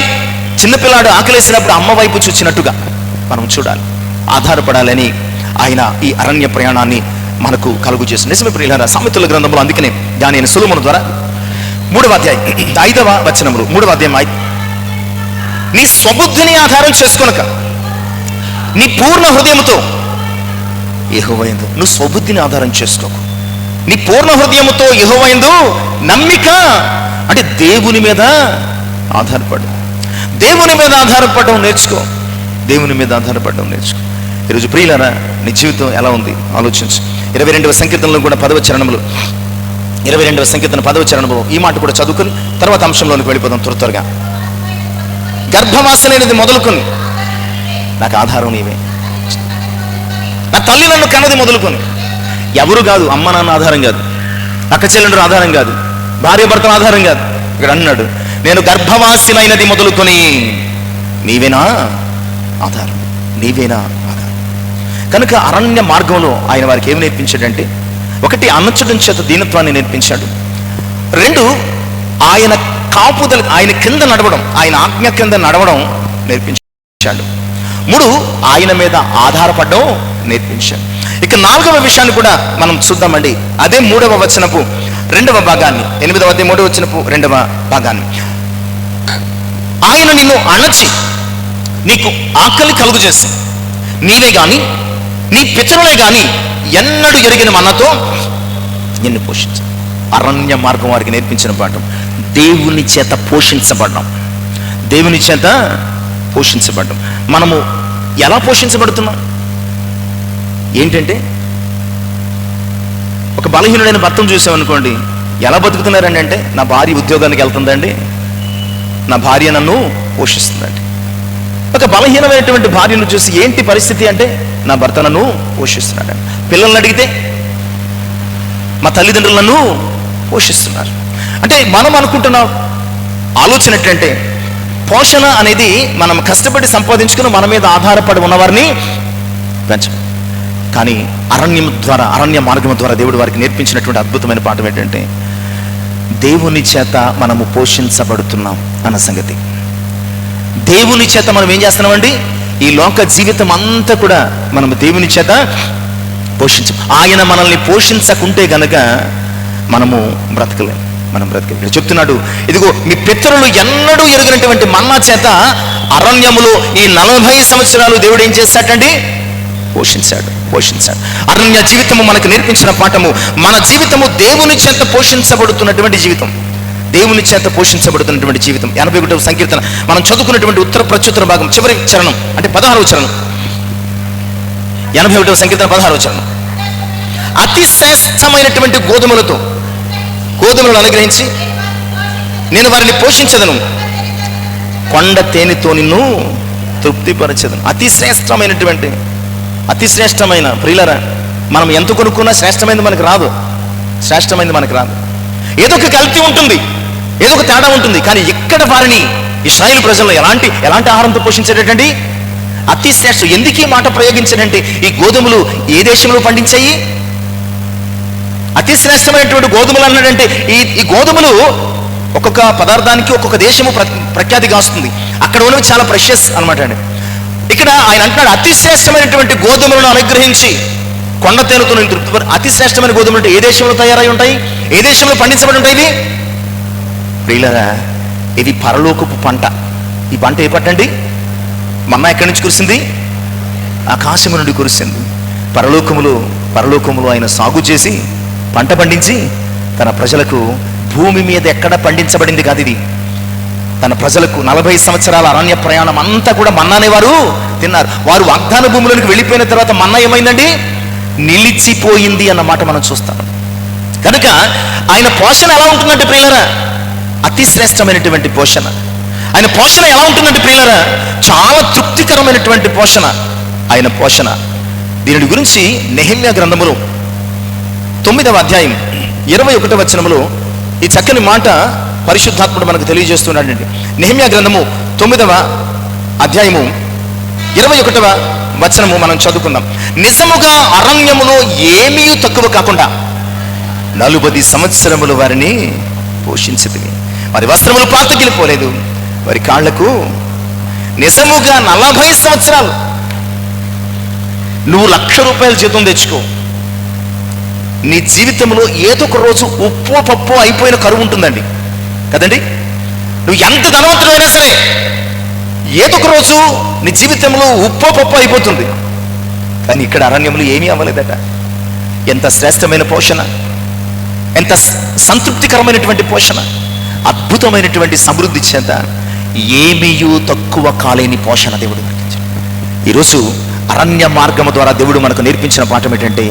చిన్నపిల్లాడు ఆకలేసినప్పుడు అమ్మ వైపు చూచినట్టుగా మనం చూడాలి, ఆధారపడాలని ఆయన ఈ అరణ్య ప్రయాణాన్ని మనకు కలుగు చేస్తుంది. నిజమే ప్రియులారా, సామెతల గ్రంథంలో అందుకనే దాని సొలొమోను ద్వారా 3వ అధ్యాయం 5వ వచనములు, 3వ అధ్యాయం నీ స్వబుద్ధిని ఆధారం చేసుకొనక నీ పూర్ణ హృదయముతో యెహోవా యందు, నువ్వు స్వబుద్ధిని ఆధారం చేసుకోకు, నీ పూర్ణ హృదయముతో యెహోవా యందు నమ్మిక, అంటే దేవుని మీద ఆధారపడు. దేవుని మీద ఆధారపడడం నేర్చుకో, దేవుని మీద ఆధారపడడం నేర్చుకో. ఈరోజు ప్రియులారా, నీ జీవితం ఎలా ఉంది ఆలోచించు. 22వ సంకీర్తనలో కూడా 10వ చరణంలో, 22వ సంకీర్తన 10వ చరణంలో ఈ మాట కూడా చదువుకొని తర్వాత అంశంలోనికి వెళ్ళిపోదాం త్వరగా. గర్భవాసనైనది మొదలుకొని నాకు ఆధారం నీవే, నా తల్లి నన్ను కన్నది మొదలుకొని, ఎవరు కాదు, అమ్మ నాన్న ఆధారం కాదు, అక్క చెల్లెండ్రు ఆధారం కాదు, భార్య భర్తల ఆధారం కాదు. ఇక్కడ అన్నాడు, నేను గర్భవాసినైనది మొదలుకొని నీవేనా ఆధారం, నీవేనా ఆధారం. కనుక అరణ్య మార్గంలో ఆయన వారికి ఏమి నేర్పించాడంటే, 1 అణచడం చేత దీనత్వాన్ని నేర్పించాడు, 2 ఆయన కాపుదల, ఆయన కింద నడవడం, ఆయన ఆజ్ఞ కింద నడవడం నేర్పించాడు, 3 ఆయన మీద ఆధారపడడం నేర్పించాడు. ఇక 4వ విషయాన్ని కూడా మనం చూద్దామండి. అదే 3వ వచనపు 2వ భాగాన్ని, 8వ అధ్యాయం 3వ వచనపు 2వ భాగాన్ని. ఆయన నిన్ను అణచి నీకు ఆకలి కలుగు చేసి, నీవే గాని నీ పితరులే గాని ఎన్నడూ ఎరిగిన మన్నతో నిన్ను పోషించు. అరణ్య మార్గం వారికి నేర్పించిన పాఠం, దేవుని చేత పోషించబడ్డం, దేవుని చేత పోషించబడ్డం. మనము ఎలా పోషించబడుతున్నాం ఏంటంటే, ఒక బలహీనుడైన భర్తను చూసామనుకోండి, ఎలా బతుకుతున్నారండి అంటే, నా భార్య ఉద్యోగానికి వెళ్తుందండి, నా భార్య నన్ను పోషిస్తుందండి. ఒక బలహీనమైనటువంటి భార్యను చూసి ఏంటి పరిస్థితి అంటే, నా భర్త నన్ను పోషిస్తున్నాడు. పిల్లల్ని అడిగితే మా తల్లిదండ్రులు నన్ను పోషిస్తున్నారు. అంటే మనం అనుకుంటున్న ఆలోచన ఏంటంటే, పోషణ అనేది మనం కష్టపడి సంపాదించుకుని మన మీద ఆధారపడి ఉన్నవారిని పెంచడం. కానీ అరణ్య మార్గం ద్వారా దేవుడు వారికి నేర్పించినటువంటి అద్భుతమైన పాఠం ఏంటంటే, దేవుని చేత మనము పోషించబడుతున్నాం అన్న సంగతి. దేవుని చేత మనం ఏం చేస్తున్నామండి, ఈ లోక జీవితం అంతా కూడా మనము దేవుని చేత ఆయన మనల్ని పోషించకుంటే గనక మనము బ్రతకలేం. చెప్తున్నాడు, ఇదిగో మీ పితరులు ఎన్నడూ ఎరుగినటువంటి మన్నా చేత అరణ్యములో ఈ 40 సంవత్సరాలు దేవుడు ఏం చేశాడండి, పోషించాడు. అరణ్య జీవితము మనకు నేర్పించిన పాఠము, మన జీవితము దేవుని చేత పోషించబడుతున్నటువంటి జీవితం, దేవుని చేత పోషించబడుతున్నటువంటి జీవితం. 81వ సంకీర్తన మనం చదువుకున్నటువంటి ఉత్తర ప్రత్యుత్తర భాగం చివరి చరణం, అంటే 16వ చరణం, 81వ సంకీర్తన 16వ చరణం. అతి శ్రేష్టమైనటువంటి గోధుమలను అనుగ్రహించి నేను వారిని పోషించదను, కొండ తేనెతో నిన్ను తృప్తిపరచదను. అతి శ్రేష్టమైన ప్రియులరా, మనం ఎంత కొనుక్కున్నా శ్రేష్టమైనది మనకు రాదు. ఏదో ఒక కల్తీ ఉంటుంది, ఏదో ఒక తేడా ఉంటుంది. కానీ ఇక్కడ వారిని ఇశ్రాయేలు ప్రజలను ఎలాంటి ఆహారంతో పోషించేటండి, అతి శ్రేష్టం. ఎందుకు ఈ మాట ప్రయోగించాడంటే, ఈ గోధుమలు ఏ దేశంలో పండించాయి, అతి శ్రేష్టమైనటువంటి గోధుమలు అన్నాడంటే, ఈ గోధుమలు ఒక్కొక్క పదార్థానికి ఒక్కొక్క దేశము ప్రఖ్యాతి కాస్తుంది. అక్కడ ఉన్నవి చాలా ప్రెషియస్ అనమాట అండి. ఇక్కడ ఆయన అంటున్నాడు, అతి శ్రేష్టమైనటువంటి గోధుమలను అనుగ్రహించి కొండ తేనెతో నేను తృప్తిపరి. అతి శ్రేష్టమైన గోధుమలు అంటే ఏ దేశంలో తయారై ఉంటాయి, ఏ దేశంలో పండించబడి ఉంటాయి? ఇది ప్రియులరా, ఇది పరలోకపు పంట. ఈ పంట ఏ పంట అండి? మన్నా ఎక్కడి నుంచి కురిసింది? ఆకాశము నుండి కురిసింది. పరలోకములో ఆయన సాగు చేసి పంట పండించి తన ప్రజలకు, భూమి మీద ఎక్కడ పండించబడింది కాదు ఇది, తన ప్రజలకు 40 సంవత్సరాల అరణ్య ప్రయాణం అంతా కూడా మన్నానే వారు తిన్నారు. వారు వాగ్దాన భూమిలోనికి వెళ్ళిపోయిన తర్వాత మన్నా ఏమైందండి, నిలిచిపోయింది అన్నమాట మనం చూస్తాం. కనుక ఆయన పోషణ ఎలా ఉంటుందంటే ప్రియులరా, అతి శ్రేష్టమైనటువంటి పోషణ. ఆయన పోషణ ఎలా ఉంటుందంటే ప్రియులరా, చాలా తృప్తికరమైనటువంటి పోషణ ఆయన పోషణ. దీని గురించి నెహెమ్యా గ్రంథములో 9వ అధ్యాయం 21వ వచనములో ఈ చక్కని మాట పరిశుద్ధాత్ముడు మనకు తెలియజేస్తున్నాడండి. నెహెమ్యా గ్రంథము 9వ అధ్యాయము 21వ వచనము మనం చదువుకుందాం. నిజముగా అరణ్యములో ఏమీ తక్కువ కాకుండా 40 సంవత్సరములు వారిని పోషించితివి. వారి వస్త్రములు పాతగిలిపోలేదు, వారి కాళ్లకు నిజముగా 40 సంవత్సరాలు. నువ్వు ₹1,00,000 జీతం తెచ్చుకో, నీ జీవితంలో ఏదో ఒక రోజు ఉప్పు పప్పు అయిపోయిన కరువు ఉంటుందండి కదండి. నువ్వు ఎంత ధనవంతుడైనా సరే ఏదో ఒక రోజు నీ జీవితంలో ఉప్పు పప్పు అయిపోతుంది. కానీ ఇక్కడ అరణ్యంలో ఏమీ అవ్వలేదట. ఎంత శ్రేష్టమైన పోషణ, ఎంత సంతృప్తికరమైనటువంటి పోషణ, అద్భుతమైనటువంటి సమృద్ధి చేత ఏమీ తక్కువ కాలేని పోషణ దేవుడు నేర్పించాడు. ఈరోజు అరణ్య మార్గము ద్వారా దేవుడు మనకు నేర్పించిన పాఠం ఏంటంటే,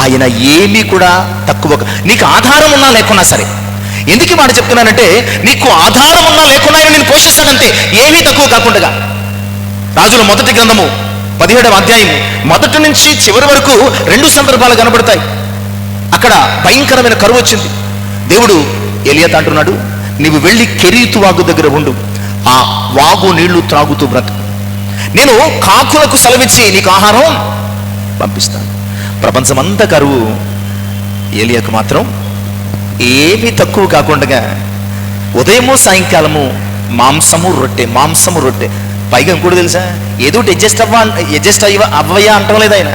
ఆయన ఏమీ కూడా తక్కువ, నీకు ఆధారం ఉన్నా లేకున్నా సరే. ఎందుకు మాట చెప్తున్నానంటే, నీకు ఆధారం ఉన్నా లేకున్నా ఆయన నేను పోషిస్తాడంతే, ఏమీ తక్కువ కాకుండా. రాజుల మొదటి గ్రంథము 17వ అధ్యాయం మొదటి నుంచి చివరి వరకు 2 సందర్భాలు కనబడతాయి. అక్కడ భయంకరమైన కరువు వచ్చింది. దేవుడు ఎలియాతో అంటున్నాడు, నీవు వెళ్ళి కెరీతు వాగు దగ్గర ఉండు, ఆ వాగు నీళ్లు త్రాగుతూ బ్రతుకు, నేను కాకులకు సెలవిచ్చి నీకు ఆహారం పంపిస్తాను. ప్రపంచమంతా కరువు, ఏలియాకు మాత్రం ఏమీ తక్కువ కాకుండా ఉదయము సాయంకాలము మాంసము రొట్టె. పైగా ఇంకోటి తెలుసా, ఏదోటి అడ్జస్ట్ అవ్వయ్యా అంటాం లేదు ఆయన.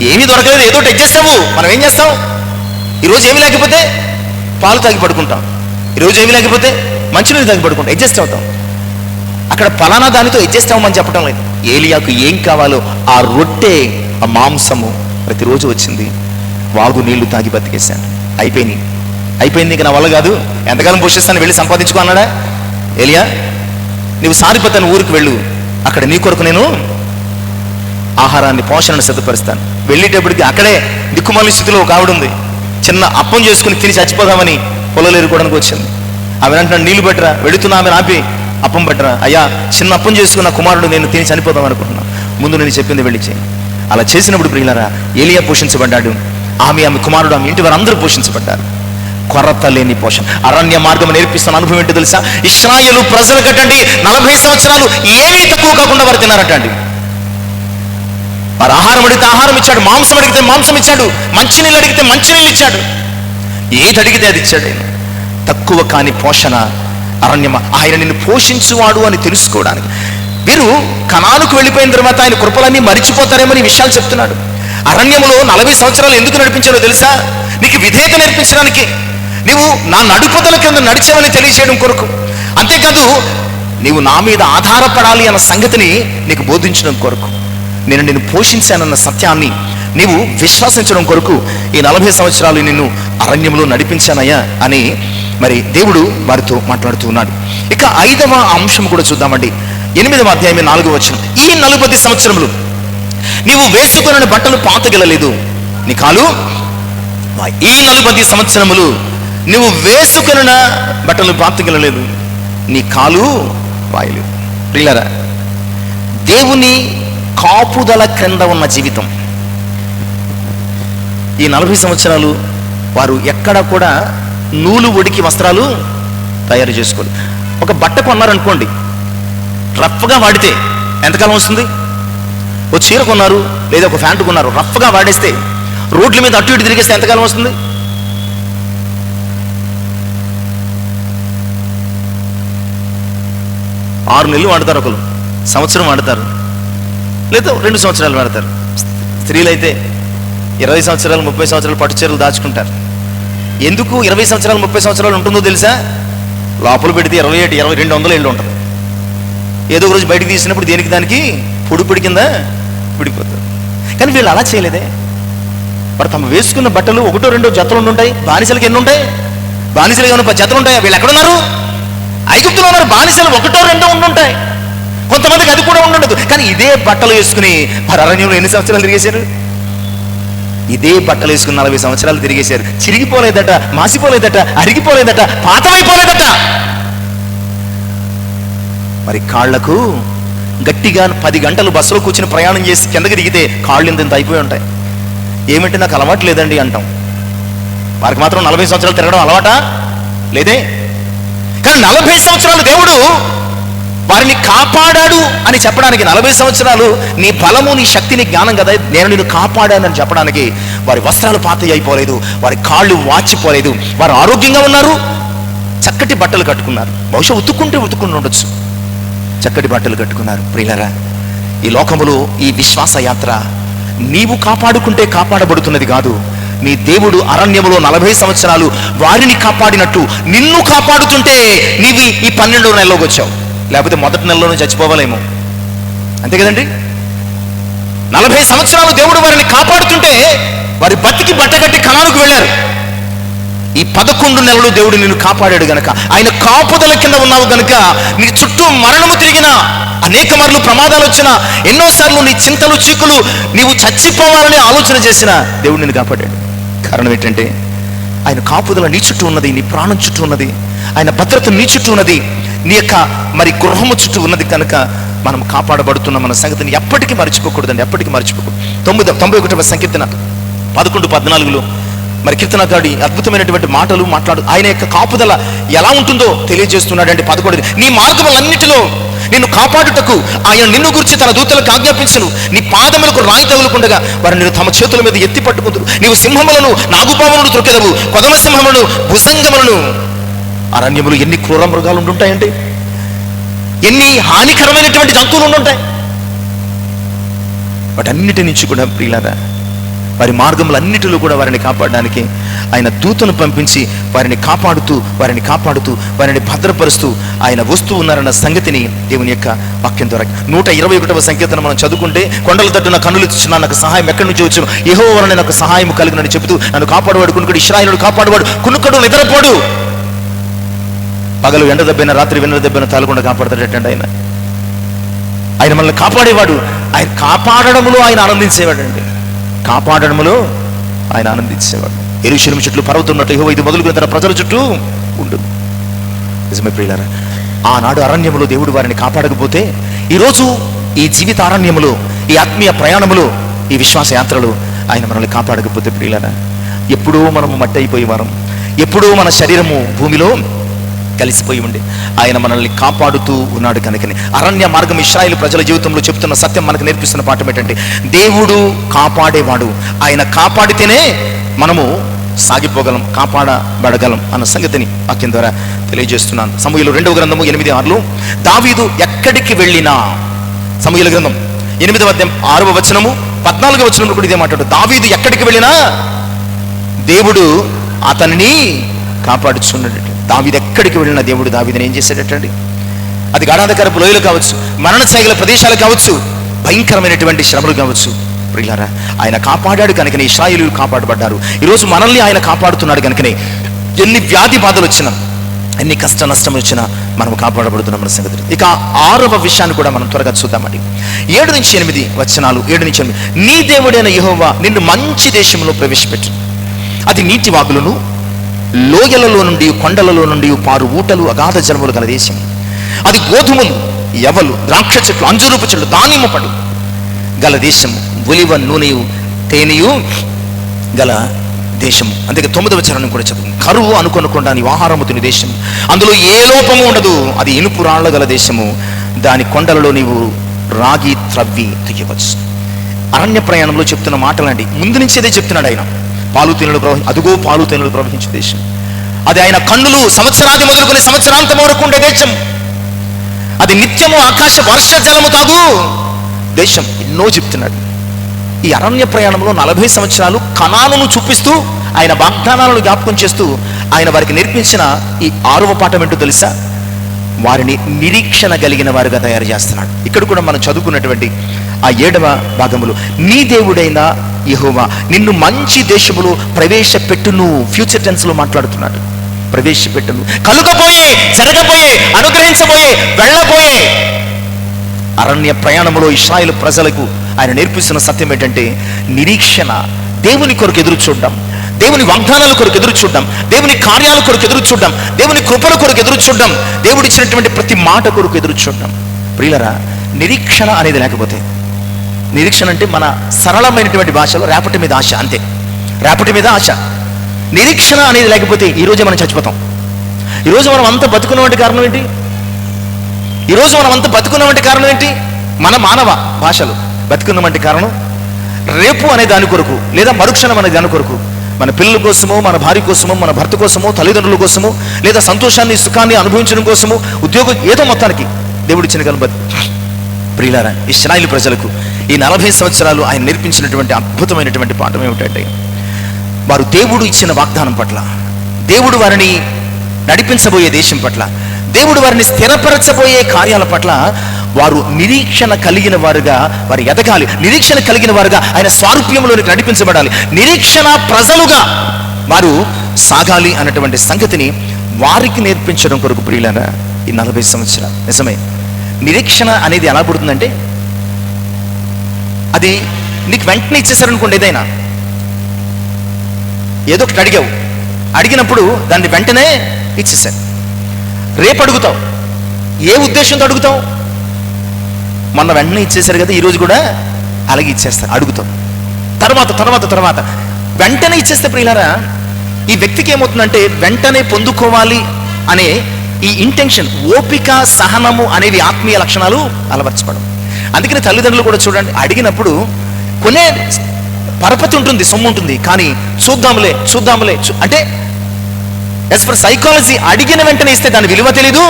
ఏమీ దొరకలేదు, ఏదోటి అడ్జస్ట్ అవ్వు. మనం ఏం చేస్తాం, ఈరోజు ఏమీ లేకపోతే పాలు తాగి పడుకుంటాం, ఈరోజు ఏమీ లేకపోతే మంచినీళ్ళు తాగి పడుకుంటాం, అడ్జస్ట్ అవుతాం. అక్కడ ఫలానా దానితో అడ్జస్ట్ అవ్వమని చెప్పడం లేదు. ఏలియాకు ఏం కావాలో ఆ రొట్టె, ఆ మాంసము ప్రతిరోజు వచ్చింది. వాగు నీళ్లు తాగి బతికేశాను. అయిపోయింది ఇక నా వల్ల కాదు, ఎంతకాలం పోషిస్తాను, వెళ్ళి సంపాదించుకో అన్నాడా ఏలియా. నువ్వు సారిపోతాను, ఊరికి వెళ్ళు, అక్కడ నీ కొరకు నేను ఆహారాన్ని పోషణను సిద్ధపరుస్తాను. వెళ్ళేటప్పటికి అక్కడే దిక్కుమాలి స్థితిలో ఒక ఆవిడ ఉంది. చిన్న అప్పం చేసుకుని తిని చచ్చిపోదామని పొలాలు ఏరుకోవడానికి వచ్చింది. ఆమె అంటున్నాడు, నీళ్లు పట్టరా. వెళుతున్నా ఆమె ఆపి, అప్పం పట్టరా. అయ్యా, చిన్న అప్పం చేసుకున్న కుమారుడు నేను తిని చనిపోదాం అనుకుంటున్నా, ముందు నేను చెప్పింది వెళ్ళి చేయి. అలా చేసినప్పుడు ప్రియులారా, ఏలియా పోషించబడ్డాడు, ఆమె కుమారుడు, ఆమె ఇంటి వారు అందరూ పోషించబడ్డారు. కొరత లేని పోషణ. అరణ్య మార్గం నేర్పిస్తున్న అనుభవం ఏంటో తెలుసా, ఇశ్రాయేలు ప్రజలు కట్టండి 40 సంవత్సరాలు ఏమీ తక్కువ కాకుండా వారు తిన్నారటండి. వారు ఆహారం అడిగితే ఆహారం ఇచ్చాడు, మాంసం అడిగితే మాంసం ఇచ్చాడు, మంచినీళ్ళు అడిగితే మంచినీళ్ళు ఇచ్చాడు, ఏది అడిగితే అది ఇచ్చాడు. ఆయన తక్కువ కాని పోషణ. అరణ్యమ ఆయన నిన్ను పోషించువాడు అని తెలుసుకోవడానికి. వీరు కనానుకు వెళ్ళిపోయిన తర్వాత ఆయన కృపలన్నీ మరిచిపోతారేమని విషయాలు చెప్తున్నాడు. అరణ్యములో 40 సంవత్సరాలు ఎందుకు నడిపించాడో తెలుసా, నీకు విధేయత నేర్పించడానికి, నీవు నా నడుపుదల కింద నడిచావని తెలియజేయడం కొరకు. అంతేకాదు, నీవు నా మీద ఆధారపడాలి అన్న సంగతిని నీకు బోధించడం కొరకు, నేను పోషించానన్న సత్యాన్ని నీవు విశ్వసించడం కొరకు ఈ 40 సంవత్సరాలు నిన్ను అరణ్యంలో నడిపించానయ్యా అని మరి దేవుడు వారితో మాట్లాడుతూ ఉన్నాడు. ఇక 5వ అంశం కూడా చూద్దామండి. 8వ అధ్యాయం 4వ వచనం. ఈ 40 సంవత్సరములు నీవు వేసుకున్న బట్టలు పాతగిలలేదు, నీ కాలు. ఈ 40 సంవత్సరములు నువ్వు వేసుకున్న బట్టలు పాతగిలలేదు, నీ కాలు వాయలేదు. ప్రియులారా, దేవుని కాపుదల క్రింద ఉన్న జీవితం. ఈ 40 సంవత్సరాలు వారు ఎక్కడ కూడా నూలు ఉడికి వస్త్రాలు తయారు చేసుకోవాలి. ఒక బట్ట కొన్నారనుకోండి, రఫ్గా వాడితే ఎంతకాలం వస్తుంది? ఓ చీర కొన్నారు లేదా ఒక ప్యాంటు కొన్నారు, రఫ్గా వాడేస్తే రోడ్ల మీద అటు ఇటు తిరిగేస్తే ఎంతకాలం వస్తుంది? ఆరు నెలలు వాడతారు, ఒకరు సంవత్సరం వాడతారు, లేదా 2 సంవత్సరాలు వాడతారు. స్త్రీలు అయితే 20 సంవత్సరాలు 30 సంవత్సరాలు పట్టు చీరలు దాచుకుంటారు. ఎందుకు 20 సంవత్సరాలు 30 సంవత్సరాలు ఉంటుందో తెలుసా? లోపల పెడితే 27, 2200 ఏళ్ళు ఉంటుంది. ఏదో రోజు బయటికి తీసినప్పుడు దేనికి దానికి పొడి కింద విడిపోతారు. కానీ వీళ్ళు అలా చేయలేదే. వారు తమ వేసుకున్న బట్టలు 1, 2 జతలు ఉంటాయి. బానిసలకి ఎన్ని ఉంటాయి? బానిసలు ఏమైనా 10 జతలు ఉంటాయి. వీళ్ళు ఎక్కడున్నారు? ఐగుప్తులో ఉన్నారు. బానిసలు 1, 2 ఉండుంటాయి, కొంతమందికి అది కూడా ఉండదు. కానీ ఇదే బట్టలు వేసుకుని వారు అరణ్యంలో ఎన్ని సంవత్సరాలు తిరిగేశారు? ఇదే బట్టలు వేసుకుని 40 సంవత్సరాలు తిరిగేశారు. చిరిగిపోలేదట, మాసిపోలేదట, అరిగిపోలేదట, పాతమైపోలేదట. మరి కాళ్లకు గట్టిగా 10 గంటలు బస్సులో కూర్చుని ప్రయాణం చేసి కిందకి దిగితే కాళ్ళు ఇంత అయిపోయి ఉంటాయి. ఏమిటి నాకు అలవాటు లేదండి అంటాం. వారికి మాత్రం 40 సంవత్సరాలు తిరగడం అలవాటా లేదే. కానీ 40 సంవత్సరాలు దేవుడు వారిని కాపాడాడు అని చెప్పడానికి 40 సంవత్సరాలు నీ బలము, నీ శక్తి, నీ జ్ఞానం కదా నేను నిన్ను కాపాడానని చెప్పడానికి వారి వస్త్రాలు పాతవి అయిపోలేదు, వారి కాళ్ళు వాచిపోలేదు, వారు ఆరోగ్యంగా ఉన్నారు, చక్కటి బట్టలు కట్టుకున్నారు. బహుశా ఉతుక్కుంటూ ఉండొచ్చు, చక్కటి బట్టలు కట్టుకున్నారు. ప్రియులారా, ఈ లోకములో ఈ విశ్వాస యాత్ర నీవు కాపాడుకుంటే కాపాడబడుతున్నది కాదు. నీ దేవుడు అరణ్యములో 40 సంవత్సరాలు వారిని కాపాడినట్టు నిన్ను కాపాడుతుంటే నీవు ఈ 12వ నెలలోకి వచ్చావు. లేకపోతే మొదటి నెలలోనే చచ్చిపోవాలేమో, అంతే కదండి. 40 సంవత్సరాలు దేవుడు వారిని కాపాడుతుంటే వారి బతికి బట్టగట్టి కనానుకు వెళ్ళారు. ఈ 11 నెలలు దేవుడు నిన్ను కాపాడాడు గనక, ఆయన కాపుదల కింద ఉన్నావు గనక నీ చుట్టూ మరణము తిరిగినా, అనేక మార్లు ప్రమాదాలు వచ్చినా, ఎన్నోసార్లు నీ చింతలు చీకులు నీవు చచ్చిపోవాలని ఆలోచన చేసినా దేవుడు నిన్ను కాపాడాడు. కారణం ఏంటంటే ఆయన కాపుదల నీ చుట్టూ ఉన్నది, నీ ప్రాణం చుట్టూ ఉన్నది, ఆయన భద్రత నీ చుట్టూ ఉన్నది, నీ యొక్క మరి గృహము చుట్టూ ఉన్నది కనుక మనం కాపాడబడుతున్న మన సంగతిని ఎప్పటికీ మర్చిపోకూడదండి, ఎప్పటికీ మర్చిపోకూడదు. 91వ సంకీర్తన 11-14లో మరి కీర్తనకారుడు అద్భుతమైనటువంటి మాటలు మాట్లాడు. ఆయన యొక్క కాపుదల ఎలా ఉంటుందో తెలియజేస్తున్నాడంటే 11 నీ మార్గములన్నిటిలో నిన్ను కాపాడుటకు ఆయన నిన్ను గురించి తన దూతలకు ఆజ్ఞాపించును. నీ పాదములకు రాయి తగులుకుండగా వారు నిన్ను తమ చేతుల మీద ఎత్తి పట్టుకుంటారు. నీవు సింహములను, నాగుపాములను త్రొక్కెదవు, కొదమ సింహములను, భుజంగములను. అరణ్యములు ఎన్ని క్రూర మృగాలు ఉండుంటాయండి, ఎన్ని హానికరమైనటువంటి జంతువులు ఉండుంటాయి. వాటన్నిటి నుంచి కూడా ప్రియులారా, వారి మార్గములన్నిటిలో కూడా వారిని కాపాడడానికి ఆయన దూతను పంపించి వారిని కాపాడుతూ వారిని భద్రపరుస్తూ ఆయన వస్తూ ఉన్నారన్న సంగతిని దేవుని యొక్క వాక్యం ద్వారా 121వ సంకీర్తన మనం చదువుకుంటే, కొండల తట్టున కన్నులు ఇచ్చిన నాకు సహాయం ఎక్కడి నుంచి వచ్చును, యెహోవా వలన నాకు సహాయం కలుగునని చెబుతూ నన్ను కాపాడువాడు కునుకడు, ఇశ్రాయేలును కాపాడువాడు కునుకడు, నిద్రపోడు. పగలు ఎండ దెబ్బైన, రాత్రి వెన్న దెబ్బైన తాలకుండా కాపాడతాడటండి ఆయన మనల్ని కాపాడేవాడు. ఆయన కాపాడడంలో ఆయన ఆనందించేవాడండి, కాపాడడంలో ఆయన ఆనందించేవాడు. యెరూషలేము చుట్టూ పర్వతున్నట్టు యెహోవా ఇది మొదలుకొని తన ప్రజల చుట్టూ ఉంటుంది. నిజమే ప్రియులారా, ఆనాడు అరణ్యములో దేవుడు వారిని కాపాడకపోతే ఈరోజు ఈ జీవిత అరణ్యములో, ఈ ఆత్మీయ ప్రయాణములో, ఈ విశ్వాస యాత్రలో ఆయన మనల్ని కాపాడకపోతే ప్రియులారా, ఎప్పుడో మనము మట్టి అయిపోయేవారం, ఎప్పుడో మన శరీరము భూమిలో కలిసిపోయి ఉండి ఆయన మనల్ని కాపాడుతూ ఉన్నాడు కనుకని అరణ్య మార్గం ఇశ్రాయేలు ప్రజల జీవితంలో చెప్తున్న సత్యం మనకు నేర్పిస్తున్న పాఠం ఏంటంటే, దేవుడు కాపాడేవాడు, ఆయన కాపాడితేనే మనము సాగిపోగలం, కాపాడబడగలం అన్న సంగతిని వాక్యం ద్వారా తెలియజేస్తున్నాను. సమూయేలు 2వ గ్రంథము 8-6లో దావీదు ఎక్కడికి వెళ్ళినా, సమూయేలు గ్రంథం 8వ అధ్యాయం 6వ వచనము 14వ వచనంలో కూడా ఇదే మాట్లాడు. దావీదు ఎక్కడికి వెళ్ళినా దేవుడు అతనిని కాపాడుచున్నాడు. దావీదు ఎక్కడికి వెళ్ళిన దేవుడు దావీదుని ఏం చేశాడటండి? అది గాఢాంధకారపు లోయలు కావచ్చు, మరణఛాయల ప్రదేశాలు కావచ్చు, భయంకరమైనటువంటి శ్రమలు కావచ్చు, ప్రియులారా ఆయన కాపాడాడు కనుకనే ఇశ్రాయేలీయులు కాపాడబడ్డారు. ఈరోజు మనల్ని ఆయన కాపాడుతున్నాడు కనుకనే ఎన్ని వ్యాధి బాధలు వచ్చినా, ఎన్ని కష్ట నష్టం వచ్చినా మనం కాపాడబడుతున్నాం మన సంగతి. ఇక 6వ విషయాన్ని కూడా మనం త్వరగా చూద్దామండి. 7-8 వచనాలు. 7-8 నీ దేవుడైన యెహోవా నిన్ను మంచి దేశంలో ప్రవేశపెట్టు, అది నీటి వాగులను, లోయలలో నుండి, కొండలలో నుండి పారు ఊటలు, అగాధ జలములు గల దేశం. అది గోధుమలు, యవలు, ద్రాక్ష చెట్లు, అంజూరపు చెట్లు, దానిమ్మ పడు గల దేశము, ఒలివ నూనెయు తేనెయు గల దేశము. అందుకే 9వ చరణం కూడా చదువు. కరువు అనుకొనకుండా నీ ఆహారము తిని దేశం, అందులో ఏ లోపము ఉండదు, అది ఇనుపు రాళ్ల గల దేశము, దాని కొండలలో నీవు రాగి త్రవ్వి తీయవచ్చు. అరణ్య ప్రయాణంలో చెప్తున్న మాటలండి, ముందు నుంచి అదే చెప్తున్నాడు ఆయన. పాలు తేనెలు అదుగో పాలు తేనెలు ప్రవహించే దేశం, అది ఆయన కన్నులు సంవత్సరాది మొదలుకొని సంవత్సరాంతం వరకు ఉండే దేశం, అది నిత్యము ఆకాశ వర్ష జలము తాగు దేశం. ఎన్నో చెప్తున్నాడు. ఈ అరణ్య ప్రయాణంలో 40 సంవత్సరాలు కనానును చూపిస్తూ, ఆయన వాగ్దానాలను జ్ఞాపకం చేస్తూ ఆయన వారికి నేర్పించిన ఈ 6వ పాఠం ఏంటో తెలుసా? వారిని నిరీక్షణ కలిగిన వారుగా తయారు చేస్తున్నాడు. ఇక్కడ కూడా మనం చదువుకున్నటువంటి ఆ 7వ భాగములో నీ దేవుడైన యెహోవా నిన్ను మంచి దేశములో ప్రవేశపెట్టును, ఫ్యూచర్ టెన్స్ లో మాట్లాడుతున్నాడు. ప్రవేశపెట్టును, కలుగబోయే, జరగబోయే, అనుగ్రహించబోయే, వెళ్ళబోయే అరణ్య ప్రయాణములో ఇశ్రాయేలు ప్రజలకు ఆయన నేర్పిస్తున్న సత్యం ఏంటంటే నిరీక్షణ. దేవుని కొరకు ఎదురు చూడడం, దేవుని వాగ్దానాల కొరకు ఎదురు చూడడం, దేవుని కార్యాల కొరకు ఎదురు చూడడం, దేవుని కృపల కొరకు ఎదురు చూడడం, దేవుడు ఇచ్చినటువంటి ప్రతి మాట కొరకు ఎదురు చూడడం. ప్రియులరా, నిరీక్షణ అనేది లేకపోతే, నిరీక్షణ అంటే మన సరళమైనటువంటి భాషలో రేపటి మీద ఆశ, అంతే, రేపటి మీద ఆశ. నిరీక్షణ అనేది లేకపోతే ఈరోజే మనం చచ్చిపోతాం. ఈరోజు మనం అంత బతుకున్నటువంటి కారణం ఏంటి? ఈరోజు మనం అంతా బతుకున్నామంటే కారణం ఏంటి? మన మానవ భాషలు బతుకున్నామంటే కారణం రేపు అనే దాని కొరకు, లేదా మరుక్షణం అనే దాని కొరకు, మన పిల్లల కోసమో, మన భార్య కోసమో, మన భర్త కోసమో, తల్లిదండ్రుల కోసమో, లేదా సంతోషాన్ని సుఖాన్ని అనుభవించడం కోసమో, ఉద్యోగం, ఏదో మొత్తానికి దేవుడు ఇచ్చిన కనుక ప్రియులారా, ఇశ్రాయేలు ప్రజలకు ఈ 40 సంవత్సరాలు ఆయన నేర్పించినటువంటి అద్భుతమైనటువంటి పాఠం ఏమిటంటే, వారు దేవుడు ఇచ్చిన వాగ్దానం పట్ల, దేవుడు వారిని నడిపించబోయే దేశం పట్ల, దేవుడు వారిని స్థిరపరచబోయే కార్యాల పట్ల వారు నిరీక్షణ కలిగిన వారుగా వారు ఎదగాలి. నిరీక్షణ కలిగిన వారుగా ఆయన స్వారూప్యంలోనికి నడిపించబడాలి. నిరీక్షణ ప్రజలుగా వారు సాగాలి అన్నటువంటి సంగతిని వారికి నేర్పించడం కొరకు ప్రియులారా ఈ 40 సంవత్సరాలు. నిజమే, నిరీక్షణ అనేది ఎలా పుడుతుందంటే, అది నీకు వెంటనే ఇచ్చేసారనుకోండి. ఏదైనా ఏదో ఒకటి అడిగావు, అడిగినప్పుడు దాన్ని వెంటనే ఇచ్చేసారు. రేపు అడుగుతావు, ఏ ఉద్దేశంతో అడుగుతావు? మొన్న వెంటనే ఇచ్చేసారు కదా, ఈరోజు కూడా అలాగే ఇచ్చేస్తారు. అడుగుతావు, తర్వాత తర్వాత తర్వాత వెంటనే ఇచ్చేస్తే ప్రియులారా, ఈ వ్యక్తికి ఏమవుతుందంటే వెంటనే పొందుకోవాలి అనే ఈ ఇంటెన్షన్, ఓపిక, సహనము అనేవి ఆత్మీయ లక్షణాలు అలవర్చబడం. అందుకని తల్లిదండ్రులు కూడా చూడండి, అడిగినప్పుడు కొనే పరపతి ఉంటుంది, సొమ్ము ఉంటుంది, కానీ చూద్దాంలే అంటే యాజ్ పర్ సైకాలజీ అడిగిన వెంటనే ఇస్తే దాని విలువ తెలీదు,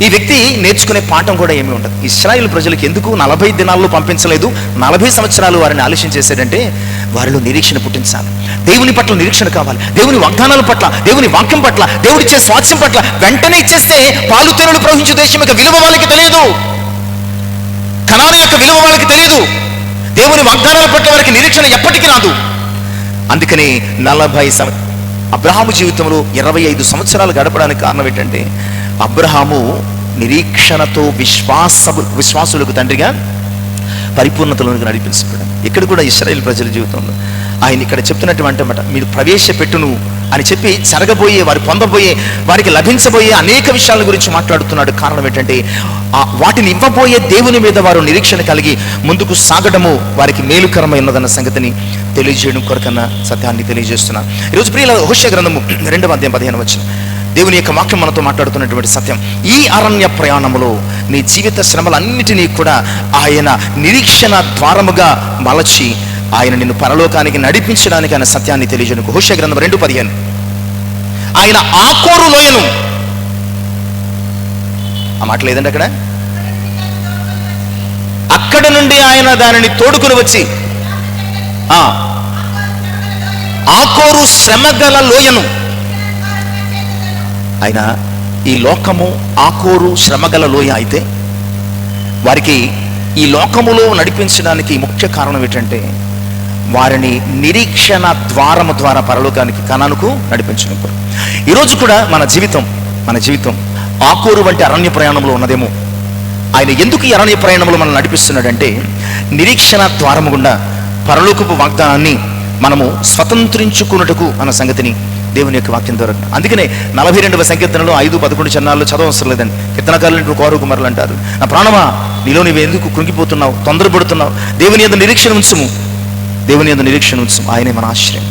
ఈ వ్యక్తి నేర్చుకునే పాఠం కూడా ఏమీ ఉండదు. ఇశ్రాయేలు ప్రజలకు ఎందుకు 40 దినాల్లో పంపించలేదు, 40 సంవత్సరాలు వారిని ఆలస్యం చేశాడంటే, వారిలో నిరీక్షణ పుట్టించాలి. దేవుని పట్ల నిరీక్షణ కావాలి. దేవుని వాగ్దానాల పట్ల, దేవుని వాక్యం పట్ల, దేవుడిచ్చే స్వాస్థ్యం పట్ల వెంటనే ఇచ్చేస్తే పాలు తేనెలు ప్రవహించే దేశం యొక్క విలువ వాళ్ళకి తెలియదు, కనాను యొక్క విలువ వాళ్ళకి తెలియదు, దేవుని వాగ్దానాల పట్ల వారికి నిరీక్షణ ఎప్పటికీ రాదు. అందుకని 40 అబ్రహాము జీవితంలో 25 సంవత్సరాలు గడపడానికి కారణం ఏంటంటే, అబ్రహాము నిరీక్షణతో విశ్వాసులకు తండ్రిగా పరిపూర్ణతలోనికి నడిపించబడ్డాడు. ఇక్కడ కూడా ఇశ్రాయేలు ప్రజల జీవితంలో ఆయన ఇక్కడ చెప్తున్నటువంటి మాట, మీరు ప్రవేశపెట్టును అని చెప్పి జరగబోయే, వారు పొందబోయే, వారికి లభించబోయే అనేక విషయాల గురించి మాట్లాడుతున్నాడు. కారణం ఏంటంటే, వాటిని ఇవ్వబోయే దేవుని మీద వారు నిరీక్షణ కలిగి ముందుకు సాగడము వారికి మేలుకరమై ఉన్నదన్న సంగతిని తెలియజేయడం కొరకన్నా సత్యాన్ని తెలియజేస్తున్నాను. ఈరోజు ప్రియుల హోషేయ గ్రంథము 2వ అధ్యాయం 15వ వచనం, దేవుని యొక్క వాక్యం మనతో మాట్లాడుతున్నటువంటి సత్యం. ఈ అరణ్య ప్రయాణములో నీ జీవిత శ్రమలన్నిటినీ కూడా ఆయన నిరీక్షణ ద్వారముగా మలచి ఆయన నిన్ను పరలోకానికి నడిపించడానికి ఆయన సత్యాన్ని తెలియజేయడానికి. హోషేయ గ్రంథం 2:15, ఆయన ఆకోరు లోయను, ఆ మాట లేదండి అక్కడ, అక్కడ నుండి ఆయన దానిని తోడుకుని వచ్చి ఆకోరు శ్రమగల లోయను, ఆయన ఈ లోకము ఆకోరు శ్రమగల లోయ అయితే వారికి ఈ లోకములో నడిపించడానికి ముఖ్య కారణం ఏంటంటే, వారిని నిరీక్షణ ద్వారము ద్వారా పరలోకానికి కనానుకు నడిపించడం. ఈరోజు కూడా మన జీవితం ఆకోరు వంటి అరణ్య ప్రయాణంలో ఉన్నదేమో. ఆయన ఎందుకు ఈ అరణ్య ప్రయాణంలో మనం నడిపిస్తున్నాడంటే, నిరీక్షణ ద్వారము గుండా పరలోకపు వాగ్దానాన్ని మనము స్వతంత్రించుకున్నట్టుకు అన్న సంగతిని దేవుని యొక్క వాక్యం ద్వారా. అందుకనే 42వ సంకీర్తనలో 5-11 చరణాల్లో చదవవసరం లేదండి. కీర్తనకారులు కోరు కుమారులు అంటారు, నా ప్రాణమా నీలో నీవు ఎందుకు కృంగిపోతున్నావు, తొందరపడుతున్నావు, దేవుని యందు నిరీక్షణ ఉంచుము, దేవుని యందు నిరీక్షణ ఉంచుము, ఆయనే మన ఆశ్రయం.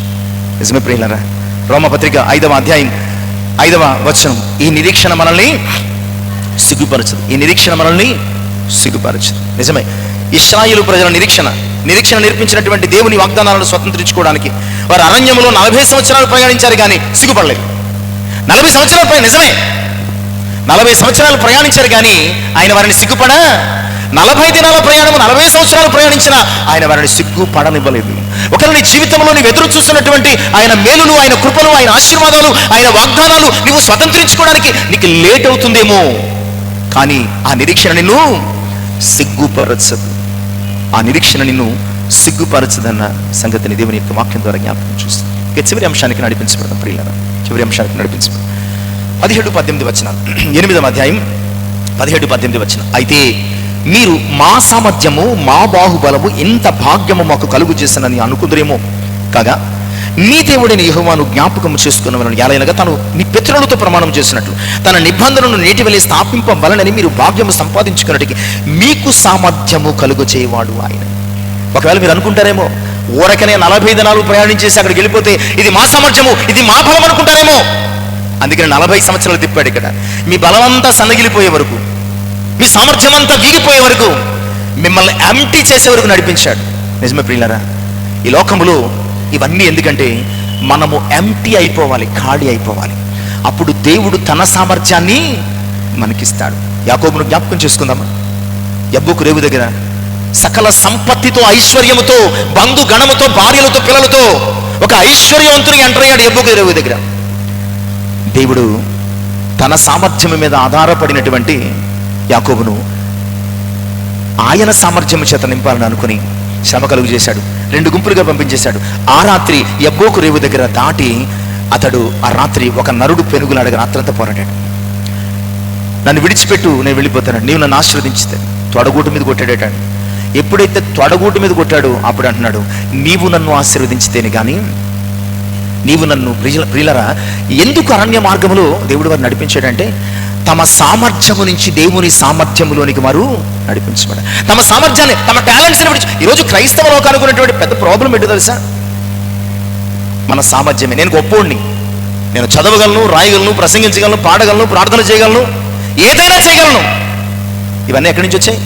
నిజమే ప్రియులారా, రోమపత్రిక 5వ అధ్యాయం 5వ వచనం, ఈ నిరీక్షణ మనల్ని సిగ్గుపరచదు, ఈ నిరీక్షణ మనల్ని సిగ్గుపరచదు. నిజమే, ఇశ్రాయేలు ప్రజల నిరీక్షణ నేర్పించినటువంటి దేవుని వాగ్దానాలను స్వతంత్రించుకోవడానికి వారు అరణ్యంలో 40 సంవత్సరాలు ప్రయాణించారు, కానీ సిగ్గుపడలేదు. 40 సంవత్సరాలు నిజమే 40 సంవత్సరాలు ప్రయాణించారు, కానీ ఆయన వారిని సిగ్గుపడ 40 దినాల ప్రయాణము 40 సంవత్సరాలు ప్రయాణించిన ఆయన వారిని సిగ్గుపడనివ్వలేదు. ఒకవేళ నీ జీవితంలో నీవు ఎదురు చూస్తున్నటువంటి ఆయన మేలులు, ఆయన కృపలు, ఆయన ఆశీర్వాదాలు, ఆయన వాగ్దానాలు నువ్వు స్వతంత్రించుకోవడానికి నీకు లేట్ అవుతుందేమో, కానీ ఆ నిరీక్షణ నిన్ను సిగ్గుపరచదు, ఆ నిరీక్షణ నిన్ను సిగ్గుపరచదన్న సంగతిని దేవుని యొక్క వాక్యం ద్వారా జ్ఞాపకం చూస్తాం. ఇక చివరి అంశానికి నడిపించబడతాం ప్రియులారా, చివరి అంశానికి నడిపించబడతాం. 17-18 వచనాలు, 8వ అధ్యాయం 17-18 వచనం. అయితే మీరు మా సామర్థ్యము, మా బాహుబలము, ఎంత భాగ్యము మాకు కలుగు చేస్తానని అనుకుందరేమో, కాగా నీ దేవుడిని యెహోవాను జ్ఞాపకం చేసుకున్నవలను ఎలాగనగా తను నీ పితరులతో ప్రమాణం చేసినట్లు తన నిబంధనను నేటి వలె స్థాపింపవలనని మీరు భాగ్యము సంపాదించుకున్నట్టుకి మీకు సామర్థ్యము కలుగు చేయవాడు ఆయన. ఒకవేళ మీరు అనుకుంటారేమో, ఊరకనే 40 దినాలు ప్రయాణించేసి అక్కడికి వెళ్ళిపోతే ఇది మా సామర్థ్యము, ఇది మా బలం అనుకుంటారేమో. అందుకని 40 సంవత్సరాలు తిప్పాడు. ఇక్కడ మీ బలం అంతా సన్నగిలిపోయే వరకు, మీ సామర్థ్యం అంతా వీగిపోయే వరకు, మిమ్మల్ని ఎంటీ చేసే వరకు నడిపించాడు. నిజమే ప్రియులారా, ఈ లోకములో ఇవన్నీ ఎందుకంటే మనము ఎంటీ అయిపోవాలి, ఖాళీ అయిపోవాలి. అప్పుడు దేవుడు తన సామర్థ్యాన్ని మనకిస్తాడు. యాకోబును జ్ఞాపకం చేసుకుందామా? యబ్బోకు రేవు దగ్గర సకల సంపత్తితో, ఐశ్వర్యముతో, బంధు గణముతో, భార్యలతో, పిల్లలతో ఒక ఐశ్వర్యవంతుడికి ఎంటర్ అయ్యాడు యబ్బోకు రేవు దగ్గర. దేవుడు తన సామర్థ్యం మీద ఆధారపడినటువంటి యాకోబును ఆయన సామర్థ్యం చేత నింపాలని అనుకుని శ్రమ కలుగు చేశాడు. 2 గుంపులుగా పంపించేశాడు. ఆ రాత్రి యబ్బోకు రేవు దగ్గర దాటి అతడు ఆ రాత్రి ఒక నరుడు పెనుగులాడగా రాత్రంతా పోరాడాడు. నన్ను విడిచిపెట్టు, నేను వెళ్ళిపోతాను, నీవు నన్ను ఆశీర్వదించితే. తొడగూటు మీద కొట్టాడేటాడు. ఎప్పుడైతే తొడగూటు మీద కొట్టాడో అప్పుడు అంటున్నాడు, నీవు నన్ను ఆశీర్వదించితేనే కానీ, నీవు నన్ను ప్రియులరా, ఎందుకు అరణ్య మార్గములో దేవుడు వారు నడిపించాడంటే తమ సామర్థ్యము నుంచి దేవుని సామర్థ్యములోనికి వారు నడిపించబడారు. తమ సామర్థ్యాన్ని, తమ టాలెంట్స్ని విడిచి. ఈరోజు క్రైస్తవ లోకానికి ఉన్నటువంటి పెద్ద ప్రాబ్లం ఏంటో తెలుసా? మన సామర్థ్యమే. నేను గొప్పోడిని, నేను చదవగలను, రాయగలను, ప్రసంగించగలను, పాడగలను, ప్రార్థన చేయగలను, ఏదైనా చేయగలను. ఇవన్నీ ఎక్కడి నుంచి వచ్చాయి?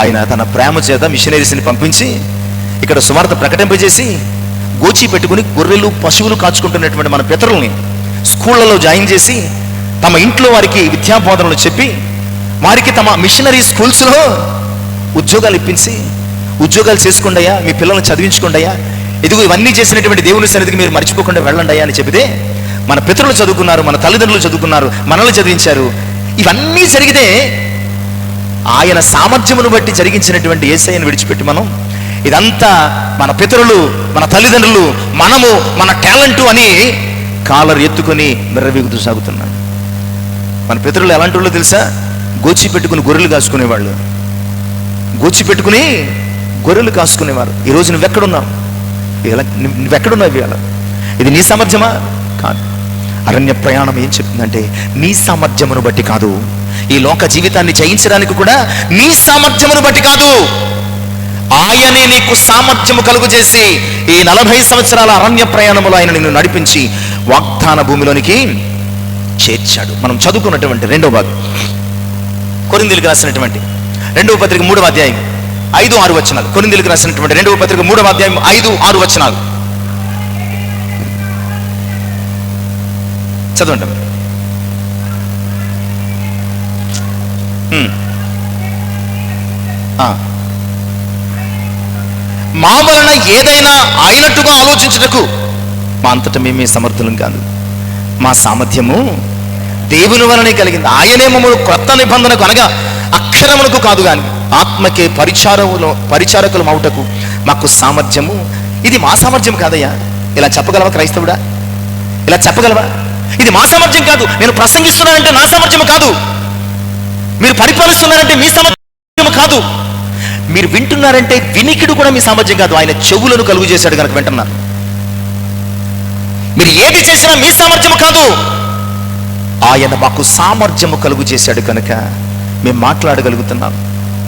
ఆయన తన ప్రేమ చేత మిషనరీస్ని పంపించి ఇక్కడ సువార్త ప్రకటింపజేసి గోచి పెట్టుకుని గొర్రెలు, పశువులు కాచుకుంటున్నటువంటి మన పితరుల్ని స్కూళ్లలో జాయిన్ చేసి తమ ఇంట్లో వారికి విద్యాబోధనలు చెప్పి వారికి తమ మిషనరీ స్కూల్స్లో ఉద్యోగాలు ఇప్పించి, ఉద్యోగాలు చేసుకోండియా, మీ పిల్లల్ని చదివించుకోండియా, ఇదిగో ఇవన్నీ చేసినటువంటి దేవుని సన్నిధికి మీరు మర్చిపోకుండా వెళ్ళండి అని చెబితే మన పితరులు చదువుకున్నారు, మన తల్లిదండ్రులు చదువుకున్నారు, మనల్ని చదివించారు. ఇవన్నీ జరిగితే ఆయన సామర్థ్యమును బట్టి జరిగించినటువంటి యేసయ్యను విడిచిపెట్టి మనం ఇదంతా మన పితరులు, మన తల్లిదండ్రులు, మనము, మన టాలెంటు అని కాలర్ ఎత్తుకొని మెర్రవీగుతూ సాగుతున్నాడు. మన పితరులు ఎలాంటి వాళ్ళు తెలుసా? గోచి పెట్టుకుని గొర్రెలు కాసుకునేవాళ్ళు, గోచి పెట్టుకుని గొర్రెలు కాసుకునేవారు. ఈరోజు నువ్వెక్కడున్నావు? నువ్వెక్కడున్నావు ఇవాళ? ఇది నీ సామర్థ్యమా? కాదు. అరణ్య ప్రయాణం ఏం చెప్తుందంటే నీ సామర్థ్యమును బట్టి కాదు, ఈ లోక జీవితాన్ని జయించడానికి కూడా నీ సామర్థ్యమును బట్టి కాదు, ఆయనే నీకు సామర్థ్యము కలుగు చేసి ఈ 40 సంవత్సరాల అరణ్య ప్రయాణములో ఆయన నిన్ను నడిపించి వాగ్దాన భూమిలోనికి చేర్చాడు. మనం చదువుకున్నటువంటి 2వ భాగం, కొరింథీయులకు రాసినటువంటి 2వ పత్రిక 3వ అధ్యాయం 5-6 వచనాలు. కొరింథీయులకు రాసినటువంటి 2వ పత్రిక 3వ అధ్యాయం 5-6 వచనాలు చదవండి. మా వలన ఏదైనా అయినట్టుగా ఆలోచించుటకు మా అంతటా మేమే సమర్థులం కాదు, మా సామర్థ్యము దేవుని వలనే కలిగింది. ఆయనే మమ్మల్ని క్రొత్త నిబంధనకు అనగా అక్షరములకు కాదు కానీ ఆత్మకే పరిచారకులు అవుటకు మాకు సామర్థ్యము. ఇది మా సామర్థ్యం కాదయ్యా. ఇలా చెప్పగలవా క్రైస్తవుడా? ఇలా చెప్పగలవా? ఇది మా సామర్థ్యం కాదు. నేను ప్రసంగిస్తున్నానంటే నా సామర్థ్యం కాదు. మీరు పరిపాలిస్తున్నారంటే మీ సామర్థ్యం కాదు. మీరు వింటున్నారంటే వినికిడు కూడా మీ సామర్థ్యం కాదు. ఆయన చెవులను కలుగు చేశాడు కనుక వింటున్నారు. మీరు ఏది చేసినా మీ సామర్థ్యము కాదు, ఆయన మాకు సామర్థ్యము కలుగు చేశాడు కనుక మేము మాట్లాడగలుగుతున్నాం,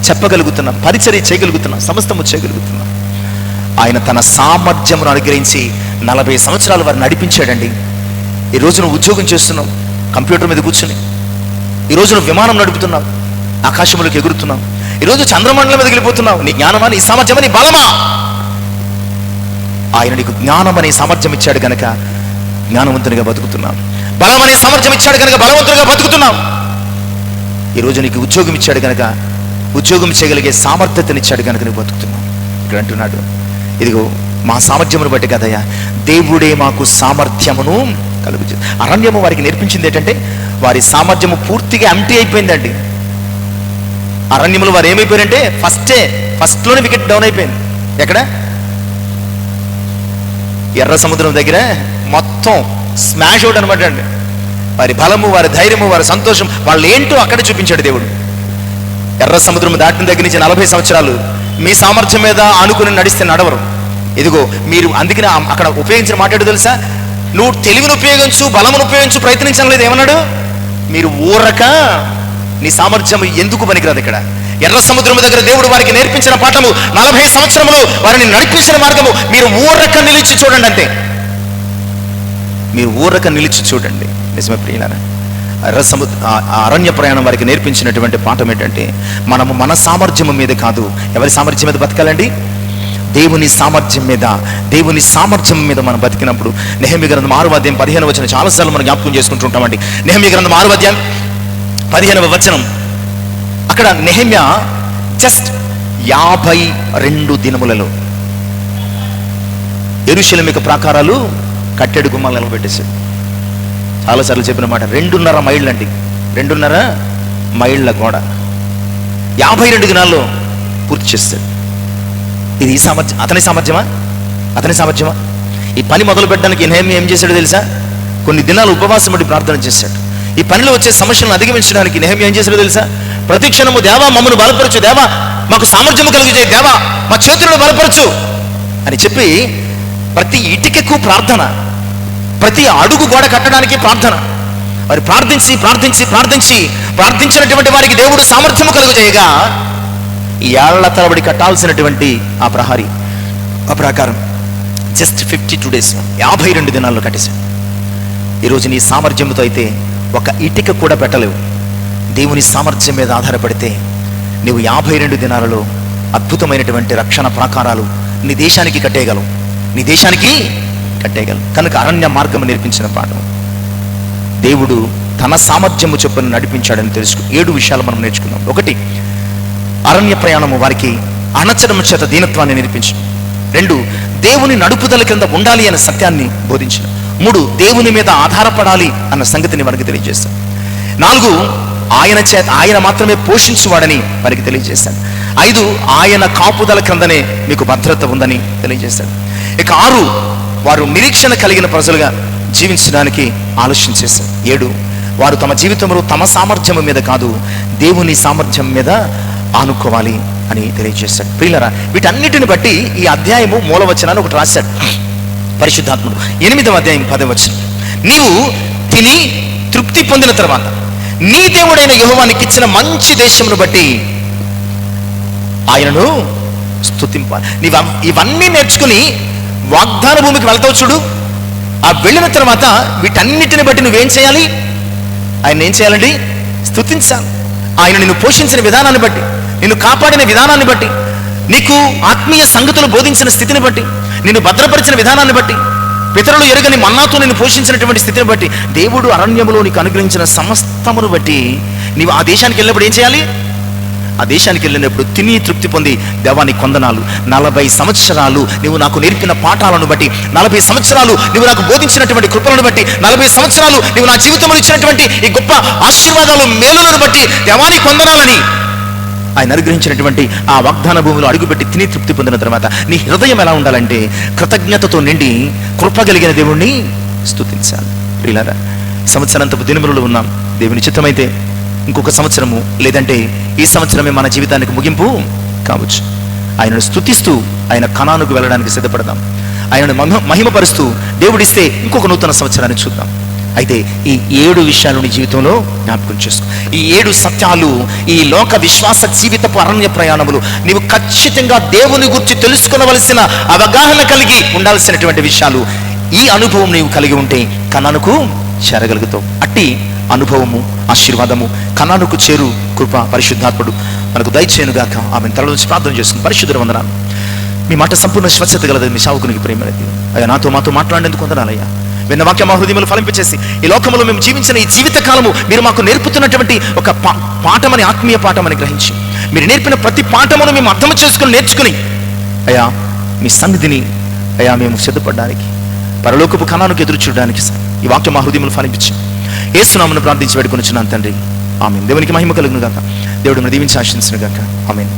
చెప్పగలుగుతున్నాం, పరిచర్య చేయగలుగుతున్నాం, సమస్తము చేయగలుగుతున్నాం. ఆయన తన సామర్థ్యమును అనుగ్రహించి 40 సంవత్సరాలు వారిని నడిపించాడండి. ఈ రోజు నువ్వు ఉద్యోగం చేస్తున్నావు, కంప్యూటర్ మీద కూర్చుని. ఈరోజు నువ్వు విమానం నడుపుతున్నావు, ఆకాశంలోకి ఎగురుతున్నావు. ఈరోజు చంద్రమండలం మీద వెళ్ళిపోతున్నావు. నీ జ్ఞానమా, నీ సామర్థ్యమా, నీ బలమా? ఆయన నీకు జ్ఞానం అనే సామర్థ్యం ఇచ్చాడు కనుక జ్ఞానవంతునిగా బతుకుతున్నాం. బలం అనే సామర్థ్యం ఇచ్చాడు కనుక బలవంతునిగా బతుకుతున్నాం. ఈరోజు నీకు ఉద్యోగం ఇచ్చాడు కనుక ఉద్యోగం చేయగలిగే సామర్థ్యతనిచ్చాడు కనుక నువ్వు బతుకుతున్నావు. ఇక్కడ అంటున్నాడు, ఇదిగో మా సామర్థ్యమును బట్టి కదయ్యా, దేవుడే మాకు సామర్థ్యమును కలుగు. అరణ్యము వారికి నేర్పించింది ఏంటంటే వారి సామర్థ్యము పూర్తిగా ఎంటీ అయిపోయిందండి. అరణ్యములు వారు ఏమైపోయారంటే ఫస్ట్లోనే వికెట్ డౌన్ అయిపోయింది. ఎక్కడ? ఎర్ర సముద్రం దగ్గర మొత్తం స్మాష్ అవుట్ అనమాట అండి. వారి బలము, వారి ధైర్యము, వారి సంతోషం, వాళ్ళు ఏంటో అక్కడ చూపించాడు దేవుడు. ఎర్ర సముద్రం దాటిన దగ్గర నుంచి 40 సంవత్సరాలు మీ సామర్థ్యం మీద ఆనుకుని నడిస్తే నడవరు. ఇదిగో మీరు అందుకని అక్కడ ఉపయోగించిన మాట్లాడు తెలుసా? నువ్వు తెలివిని ఉపయోగించు, బలమును ఉపయోగించు, ప్రయత్నించడం లేదు. ఏమన్నాడు? మీరు ఊరక నీ సామర్థ్యం ఎందుకు పనికిరాదు. ఇక్కడ ఎర్ర సముద్రం దగ్గర దేవుడు వారికి నేర్పించిన పాఠము, 40 సంవత్సరములు వారిని నడిపించిన మార్గము, మీరు ఊరక నిలిచి చూడండి. అంతే, మీరు ఊరక నిలిచి చూడండి. నిజమే ప్రియులారా, అరణ్య ప్రయాణం వారికి నేర్పించినటువంటి పాఠం ఏంటంటే, మనము మన సామర్థ్యం మీద కాదు, ఎవరి సామర్థ్యం మీద బతకాలండి? దేవుని సామర్థ్యం మీద. దేవుని సామర్థ్యం మీద మనం బతికినప్పుడు, నెహెమ్యా గ్రంథం 6వ అధ్యాయం 15వ వచనం చాలాసార్లు మనం జ్ఞాపకం చేసుకుంటుంటామండి. నెహెమ్యా గ్రంథం 6వ అధ్యాయం 15వ వచనం, అక్కడ నెహెమ్యా జస్ట్ 52 దినములలో యెరూషలేము ప్రాకారాలు కట్టెడు గుమ్మాలు నిలబెట్టేశాడు. చాలాసార్లు చెప్పిన మాట, 2.5 మైళ్ళు అండి, 2.5 మైళ్ళ గోడ 52 దినాల్లో పూర్తి చేస్తాడు. ఇది ఈ సామర్థ్యం, అతని సామర్థ్యమా? ఈ పని మొదలు పెట్టడానికి నెహెమ్యా ఏం చేశాడో తెలుసా? కొన్ని దినాలు ఉపవాసం పడి ప్రార్థన చేశాడు. ఈ పనిలో వచ్చే సమస్యలను అధిగమించడానికి నెహెమ్యా ఏం చేశాడో తెలుసా? ప్రతి క్షణము, దేవా మమ్మను బలపరచు, దేవా మాకు సామర్థ్యము కలిగించే, దేవా మా చేతులను బలపరచు అని చెప్పి ప్రతి ఇటుకకు ప్రార్థన, ప్రతి అడుగు గోడ కట్టడానికి ప్రార్థన. వారు ప్రార్థించినటువంటి వారికి దేవుడు సామర్థ్యము కలుగజేయగా, ఏళ్ల తరబడి కట్టాల్సినటువంటి ఆ ప్రహరీ, ఆ ప్రాకారం జస్ట్ 52 డేస్ 52 దినాల్లో కట్టేశాడు. ఈరోజు నీ సామర్థ్యంతో అయితే ఒక ఇటుక కూడా పెట్టలేవు. దేవుని సామర్థ్యం మీద ఆధారపడితే నీవు 52 దినాలలో అద్భుతమైనటువంటి రక్షణ ప్రాకారాలు నీ దేశానికి కట్టేయగలవు. కనుక అరణ్య మార్గం నేర్పించిన పాఠం, దేవుడు తన సామర్థ్యము చొప్పున నడిపించాడని తెలుసుకో. 7 విషయాలు మనం నేర్చుకున్నాం. 1, అరణ్య ప్రయాణము వారికి అణచడం చేత దీనత్వాన్ని నేర్పించు. 2, దేవుని నడుపుదల కింద ఉండాలి అనే సత్యాన్ని బోధించిన. 3, దేవుని మీద ఆధారపడాలి అన్న సంగతిని వారికి తెలియజేస్తాడు. 4, ఆయన మాత్రమే పోషించువాడని వారికి తెలియజేశాడు. 5, ఆయన కాపుదల క్రిందనే మీకు భద్రత ఉందని తెలియజేశాడు. ఇక 6, వారు నిరీక్షణ కలిగిన ప్రజలుగా జీవించడానికి ఆలోచన చేశారు. 7, వారు తమ జీవితంలో తమ సామర్థ్యం మీద కాదు, దేవుని సామర్థ్యం మీద ఆనుకోవాలి అని తెలియజేశాడు. ప్రియులారా, వీటన్నిటిని బట్టి ఈ అధ్యాయము మూలవచనాన్ని ఒకటి రాశాడు పరిశుద్ధాత్ముడు. 8వ అధ్యాయం 10వ వచనం, నీవు తిని తృప్తి పొందిన తర్వాత నీ దేవుడైన యెహోవా నీకు ఇచ్చిన మంచి దేశమును బట్టి ఆయనను స్తుతింపాలి. ఇవన్నీ నేర్చుకుని వాగ్దాన భూమికి వెళ్తావు చూడు. ఆ వెళ్ళిన తర్వాత వీటన్నిటిని బట్టి నువ్వేం చేయాలి? ఆయన ఏం చేయాలండి? స్తుతించాలి. ఆయన నిన్ను పోషించిన విధానాన్ని బట్టి, నిన్ను కాపాడిన విధానాన్ని బట్టి, నీకు ఆత్మీయ సంగతులు బోధించిన స్థితిని బట్టి, నిన్ను భద్రపరిచిన విధానాన్ని బట్టి, పితరులు ఎరుగని మన్నాతో నిన్ను పోషించినటువంటి స్థితిని బట్టి, దేవుడు అరణ్యములో నీకు అనుగ్రహించిన సమస్తమును బట్టి నీవు ఆ దేశానికి వెళ్ళినప్పుడు ఏం చేయాలి? ఆ దేశానికి వెళ్ళినప్పుడు తిని తృప్తి పొంది, దేవాని కొందనాలు, 40 సంవత్సరాలు నువ్వు నాకు నేర్పిన పాఠాలను బట్టి, 40 సంవత్సరాలు నువ్వు నాకు బోధించినటువంటి కృపలను బట్టి, 40 సంవత్సరాలు నువ్వు నా జీవితంలో ఇచ్చినటువంటి ఈ గొప్ప ఆశీర్వాదాలు, మేలులను బట్టి దేవాని కొందనాలని ఆయన అనుగ్రహించినటువంటి ఆ వాగ్దాన భూమిలో అడుగుపెట్టి తిని తృప్తి పొందిన తర్వాత నీ హృదయం ఎలా ఉండాలంటే కృతజ్ఞతతో నిండి కృప కలిగిన దేవుణ్ణి స్తుతించాలి. ప్రియులారా, సంవత్సరాంతపు దినములలో ఉన్నాం. దేవుని చిత్తమైతే ఇంకొక సంవత్సరము, లేదంటే ఈ సంవత్సరమే మన జీవితానికి ముగింపు కావచ్చు. ఆయనను స్తుతిస్తూ ఆయన కనానుకు వెళ్ళడానికి సిద్ధపడదాం. ఆయనను మహిమపరుస్తూ దేవుడిస్తే ఇంకొక నూతన సంవత్సరాన్ని చూద్దాం. అయితే ఈ 7 విషయాలు నీ జీవితంలో జ్ఞాపకం చేసుకో. ఈ 7 సత్యాలు ఈ లోక విశ్వాస జీవితపు అరణ్య ప్రయాణములు నీవు ఖచ్చితంగా దేవుని గురించి తెలుసుకోవలసిన అవగాహన కలిగి ఉండాల్సినటువంటి విషయాలు. ఈ అనుభవం నీవు కలిగి ఉంటే కనానుకు చేరగలుగుతావు. అట్టి అనుభవము, ఆశీర్వాదము, కనానుకు చేరు కృప పరిశుద్ధాత్ముడు మనకు దయచేయునుగాక. ఆమెను తల నుంచి ప్రార్థన చేసుకుని. పరిశుద్ధుల వందనాలు, మీ మాట సంపూర్ణ స్వచ్ఛత గలది, మీ సావుకునికి ప్రేమనేది. అయ్యా, మాతో మాట్లాడేందుకు వందనాలయ్యా. విన్న వాక్య మా హృదయములు ఫలింపచేసి ఈ లోకంలో మేము జీవించిన ఈ జీవిత కాలము మీరు మాకు నేర్పుతున్నటువంటి ఒక పాఠమని, ఆత్మీయ పాఠమని గ్రహించి, మీరు నేర్పిన ప్రతి పాఠమును మేము అర్థం చేసుకుని నేర్చుకుని అయ్యా మీ సన్నిధిని అయ్యా మేము సిద్ధపడడానికి, పరలోకపు కణానికి ఎదురు చూడడానికి ఈ వాక్య మా హృదయములు ఫలింపించి యేసునామమున ప్రార్థించి వేడుకొనుచున్నాను తండ్రి. ఆమేన్. దేవునికి మహిమ కలుగును గాక. దేవుడు దీవించి ఆశీర్వదించును గాక. ఆమేన్.